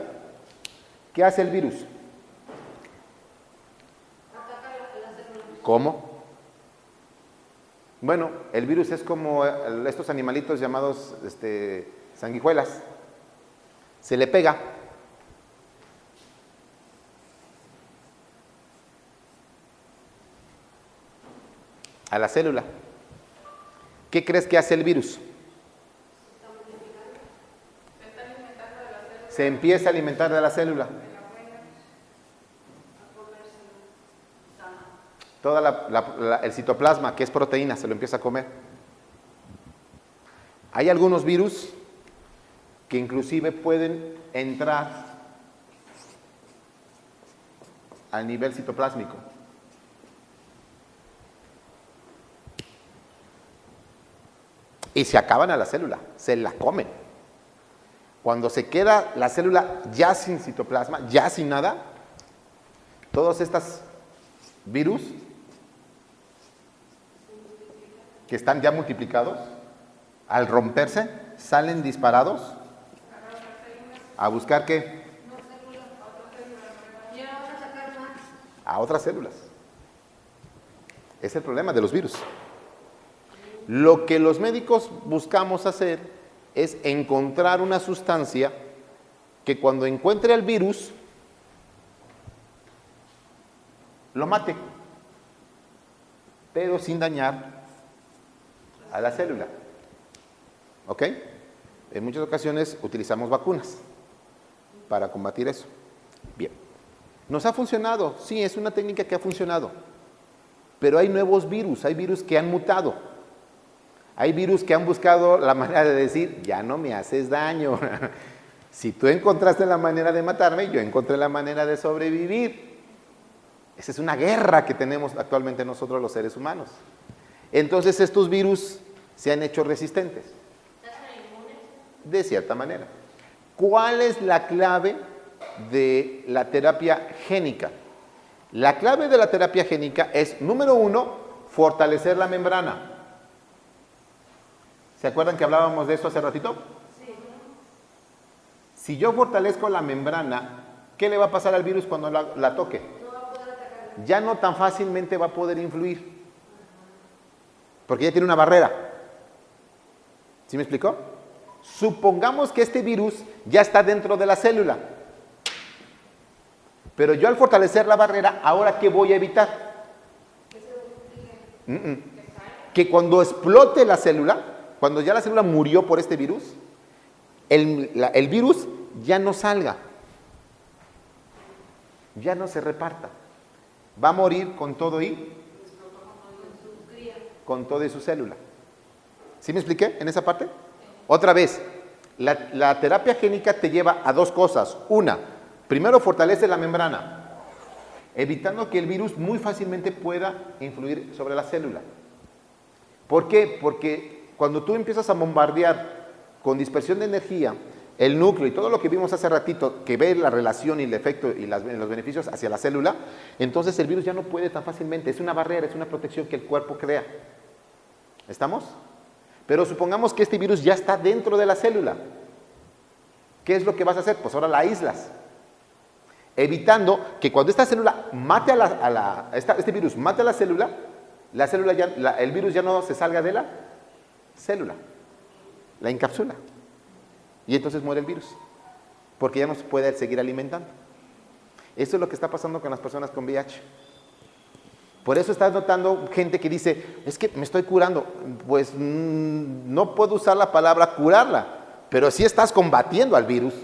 ¿Qué hace el virus? ¿Cómo? Bueno, el virus es como estos animalitos llamados sanguijuelas. Se le pega. A la célula. ¿Qué crees que hace el virus? Se empieza a alimentar de la célula. Todo el citoplasma, que es proteína, se lo empieza a comer. Hay algunos virus que inclusive pueden entrar al nivel citoplásmico. Y se acaban a la célula, se la comen. Cuando se queda la célula ya sin citoplasma, ya sin nada, todos estos virus que están ya multiplicados, al romperse, salen disparados a buscar ¿qué? A otras células. Es el problema de los virus. Lo que los médicos buscamos hacer es encontrar una sustancia que cuando encuentre al virus, lo mate, pero sin dañar a la célula. ¿Ok? En muchas ocasiones utilizamos vacunas para combatir eso. Bien. ¿Nos ha funcionado? Sí, es una técnica que ha funcionado. Pero hay nuevos virus, hay virus que han mutado. Hay virus que han buscado la manera de decir, ya no me haces daño. Si tú encontraste la manera de matarme, yo encontré la manera de sobrevivir. Esa es una guerra que tenemos actualmente nosotros los seres humanos. Entonces estos virus se han hecho resistentes. De cierta manera. ¿Cuál es la clave de la terapia génica? La clave de la terapia génica es, número 1, fortalecer la membrana. ¿Se acuerdan que hablábamos de eso hace ratito? Sí. Si yo fortalezco la membrana, ¿qué le va a pasar al virus cuando la toque? No va a poder atacar. Ya no tan fácilmente va a poder influir. Porque ya tiene una barrera. ¿Sí me explicó? Supongamos que este virus ya está dentro de la célula. Pero yo al fortalecer la barrera, ¿ahora qué voy a evitar? Que cuando explote la célula, cuando ya la célula murió por este virus, el virus ya no salga, ya no se reparta. Va a morir con todo y su célula. ¿Sí me expliqué en esa parte? Otra vez, la terapia génica te lleva a dos cosas. Una, primero fortalece la membrana, evitando que el virus muy fácilmente pueda influir sobre la célula. ¿Por qué? Porque cuando tú empiezas a bombardear con dispersión de energía el núcleo y todo lo que vimos hace ratito, que ve la relación y el efecto y los beneficios hacia la célula, entonces el virus ya no puede tan fácilmente. Es una barrera, es una protección que el cuerpo crea. ¿Estamos? Pero supongamos que este virus ya está dentro de la célula. ¿Qué es lo que vas a hacer? Pues ahora la aíslas. Evitando que cuando esta célula mate este virus mate a la célula ya, el virus ya no se salga de la célula, la encapsula. Y entonces muere el virus, porque ya no se puede seguir alimentando. Eso es lo que está pasando con las personas con VIH. Por eso estás notando gente que dice, es que me estoy curando. Pues no puedo usar la palabra curarla, pero sí estás combatiendo al virus.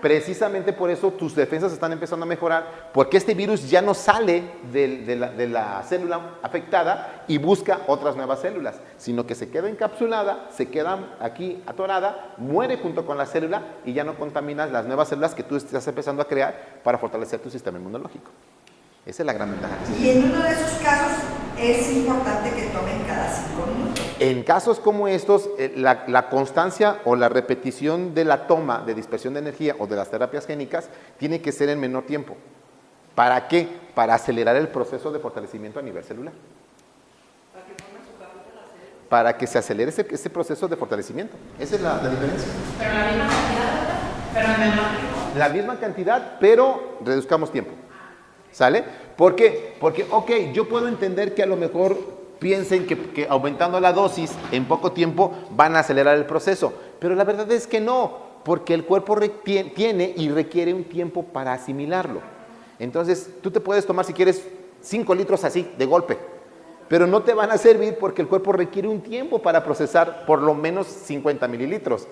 Precisamente por eso tus defensas están empezando a mejorar, porque este virus ya no sale de la célula afectada y busca otras nuevas células, sino que se queda encapsulada, se queda aquí atorada, muere junto con la célula y ya no contaminas las nuevas células que tú estás empezando a crear para fortalecer tu sistema inmunológico. Esa es la gran ventaja. Y en uno de esos casos es importante que tomen cada 5 minutos. En casos como estos, la constancia o la repetición de la toma de dispersión de energía o de las terapias génicas tiene que ser en menor tiempo. ¿Para qué? Para acelerar el proceso de fortalecimiento a nivel celular. Para que se acelere ese proceso de fortalecimiento. Esa es la diferencia. Pero la misma cantidad, ¿verdad? Pero en menor tiempo. La misma cantidad, pero reduzcamos tiempo. ¿Sale? ¿Por qué? Porque, ok, yo puedo entender que a lo mejor piensen que aumentando la dosis en poco tiempo van a acelerar el proceso, pero la verdad es que no, porque el cuerpo tiene y requiere un tiempo para asimilarlo. Entonces, tú te puedes tomar si quieres 5 litros así, de golpe, pero no te van a servir porque el cuerpo requiere un tiempo para procesar por lo menos 50 mililitros.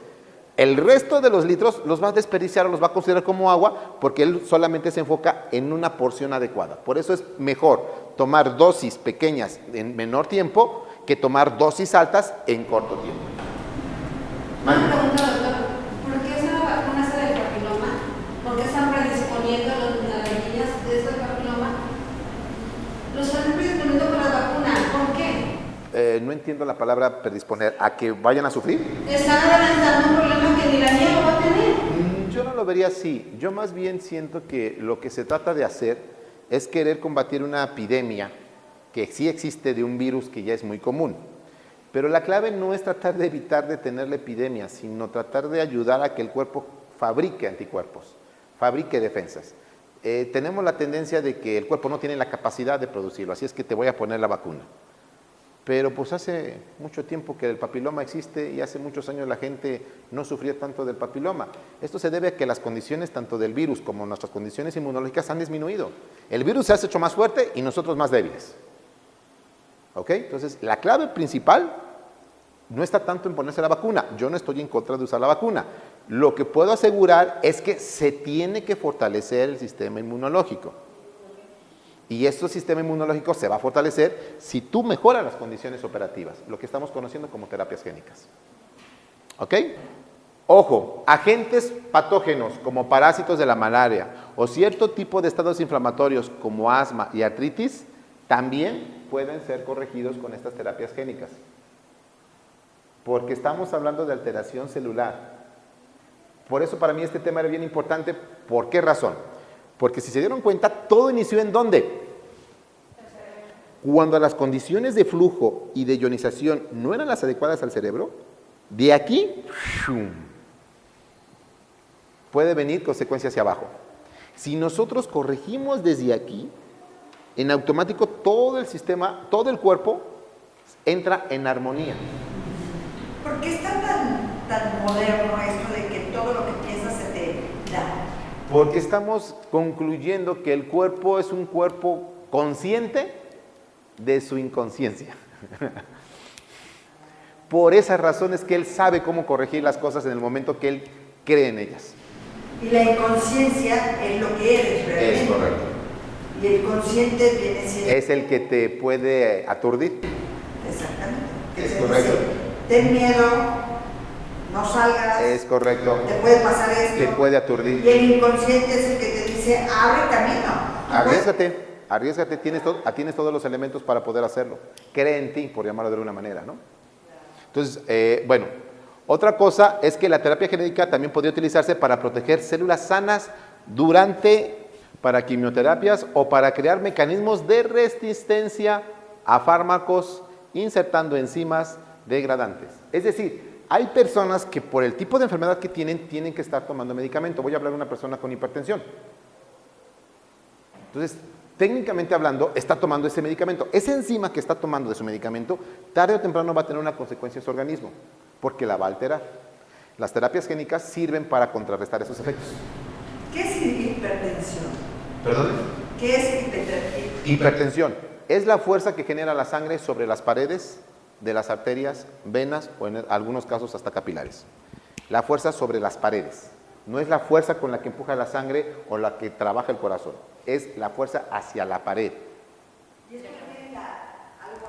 El resto de los litros los va a desperdiciar o los va a considerar como agua porque él solamente se enfoca en una porción adecuada. Por eso es mejor tomar dosis pequeñas en menor tiempo que tomar dosis altas en corto tiempo. Una pregunta, doctor. ¿Por qué esa vacuna esa del papiloma? ¿Por qué están predisponiendo las niñas de ese papiloma? Los están predisponiendo con la vacuna. ¿Por qué? No entiendo la palabra predisponer. ¿A que vayan a sufrir? Están adelantando un problema que ni la niña lo va a tener. Yo no lo vería así. Yo más bien siento que lo que se trata de hacer es querer combatir una epidemia que sí existe de un virus que ya es muy común. Pero la clave no es tratar de evitar detener la epidemia, sino tratar de ayudar a que el cuerpo fabrique anticuerpos, fabrique defensas. Tenemos la tendencia de que el cuerpo no tiene la capacidad de producirlo, así es que te voy a poner la vacuna. Pero pues hace mucho tiempo que el papiloma existe y hace muchos años la gente no sufría tanto del papiloma. Esto se debe a que las condiciones tanto del virus como nuestras condiciones inmunológicas han disminuido. El virus se ha hecho más fuerte y nosotros más débiles. ¿Ok? Entonces, la clave principal no está tanto en ponerse la vacuna. Yo no estoy en contra de usar la vacuna. Lo que puedo asegurar es que se tiene que fortalecer el sistema inmunológico. Y este sistema inmunológico se va a fortalecer si tú mejoras las condiciones operativas, lo que estamos conociendo como terapias génicas. ¿Ok? Ojo, agentes patógenos como parásitos de la malaria o cierto tipo de estados inflamatorios como asma y artritis también pueden ser corregidos con estas terapias génicas. Porque estamos hablando de alteración celular. Por eso para mí este tema era bien importante. ¿Por qué razón? Porque si se dieron cuenta, todo inició ¿en dónde? Cuando las condiciones de flujo y de ionización no eran las adecuadas al cerebro, de aquí puede venir consecuencia hacia abajo. Si nosotros corregimos desde aquí, en automático todo el sistema, todo el cuerpo entra en armonía. ¿Por qué está tan moderno esto de que todo lo que piensas se te da? Porque estamos concluyendo que el cuerpo es un cuerpo consciente de su inconsciencia. Por esas razones que él sabe cómo corregir las cosas en el momento que él cree en ellas. Y la inconsciencia es lo que eres realmente. Es correcto. Y el consciente viene siendo... Es el que te puede aturdir. Exactamente. Es Te correcto. dice, ten miedo, no salgas. Es correcto. Te puede pasar esto. Te puede aturdir. Y el inconsciente es el que te dice, abre camino. Arriésgate, arriésgate, tienes todos los elementos para poder hacerlo. Cree en ti, por llamarlo de alguna manera, ¿no? Entonces, bueno, otra cosa es que la terapia genética también podría utilizarse para proteger células sanas para quimioterapias o para crear mecanismos de resistencia a fármacos insertando enzimas degradantes. Es decir, hay personas que por el tipo de enfermedad que tienen que estar tomando medicamento. Voy a hablar de una persona con hipertensión. Entonces, técnicamente hablando, está tomando ese medicamento. Esa enzima que está tomando de su medicamento, tarde o temprano va a tener una consecuencia en su organismo, porque la va a alterar. Las terapias génicas sirven para contrarrestar esos efectos. ¿Qué es hipertensión? ¿Perdón? ¿Qué es hipertensión? Hipertensión es la fuerza que genera la sangre sobre las paredes de las arterias, venas o en algunos casos hasta capilares. La fuerza sobre las paredes. No es la fuerza con la que empuja la sangre o la que trabaja el corazón. Es la fuerza hacia la pared. ¿Y esto tiene algo?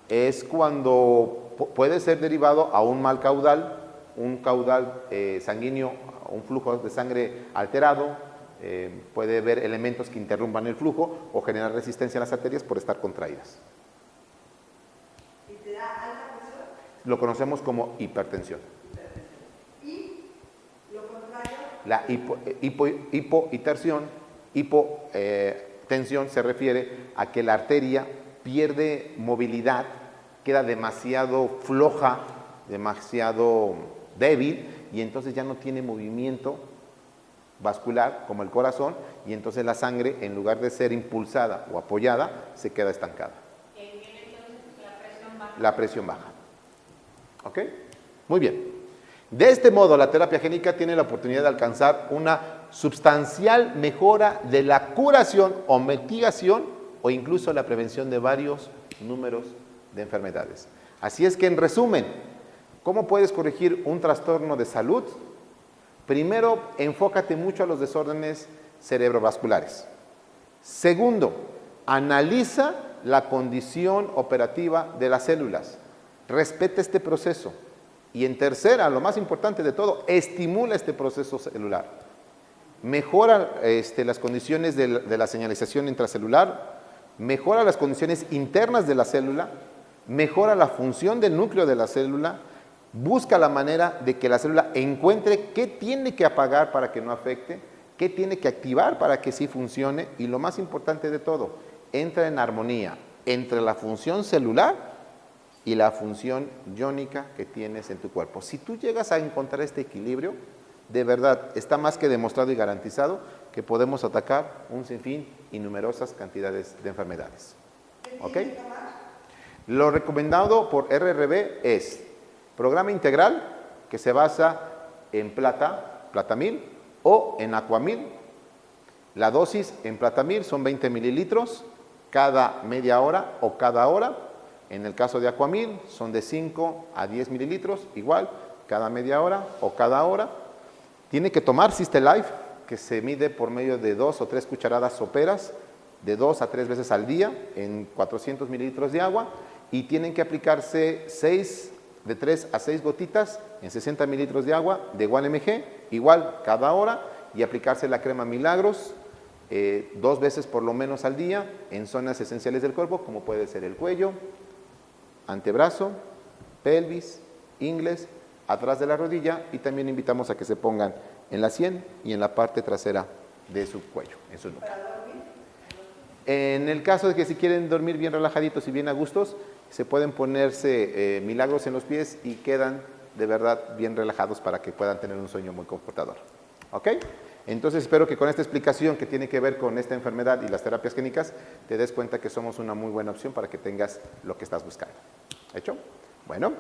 Es cuando puede ser derivado a un mal caudal, un caudal sanguíneo, un flujo de sangre alterado, puede haber elementos que interrumpan el flujo o generar resistencia a las arterias por estar contraídas. ¿Y te da alta presión? lo conocemos como hipertensión. Y lo contrario, La hipotensión se refiere a que la arteria pierde movilidad, queda demasiado floja, demasiado débil, y entonces ya no tiene movimiento vascular como el corazón, y entonces la sangre, en lugar de ser impulsada o apoyada, se queda estancada. La presión baja. ¿Ok? Muy bien. De este modo, la terapia génica tiene la oportunidad de alcanzar una sustancial mejora de la curación o mitigación o incluso la prevención de varios números de enfermedades. Así es que, en resumen, ¿cómo puedes corregir un trastorno de salud? Primero, enfócate mucho a los desórdenes cerebrovasculares. Segundo, analiza la condición operativa de las células. Respeta este proceso. Y en tercera, lo más importante de todo, estimula este proceso celular. Mejora las condiciones de la señalización intracelular, mejora las condiciones internas de la célula, mejora la función del núcleo de la célula, busca la manera de que la célula encuentre qué tiene que apagar para que no afecte, qué tiene que activar para que sí funcione, y lo más importante de todo, entra en armonía entre la función celular y la función iónica que tienes en tu cuerpo. Si tú llegas a encontrar este equilibrio, de verdad, está más que demostrado y garantizado que podemos atacar un sinfín y numerosas cantidades de enfermedades. ¿Ok? Lo recomendado por RRB es programa integral que se basa en platamil o en aquamil. La dosis en platamil son 20 mililitros cada media hora o cada hora. En el caso de aquamil son de 5 a 10 mililitros, igual, cada media hora o cada hora. Tiene que tomar Cystelife, que se mide por medio de 2 o 3 cucharadas soperas, de 2 a 3 veces al día, en 400 mililitros de agua, y tienen que aplicarse de 3 a 6 gotitas en 60 mililitros de agua de 1 mg, igual cada hora, y aplicarse la crema Milagros 2 veces por lo menos al día en zonas esenciales del cuerpo, como puede ser el cuello, antebrazo, pelvis, ingles, atrás de la rodilla, y también invitamos a que se pongan en la sien y en la parte trasera de su cuello, en su nuca. En el caso de que si quieren dormir bien relajaditos y bien a gustos, se pueden ponerse Milagros en los pies y quedan de verdad bien relajados para que puedan tener un sueño muy confortador. ¿Ok? Entonces espero que con esta explicación que tiene que ver con esta enfermedad y las terapias génicas, te des cuenta que somos una muy buena opción para que tengas lo que estás buscando. ¿Hecho? Bueno.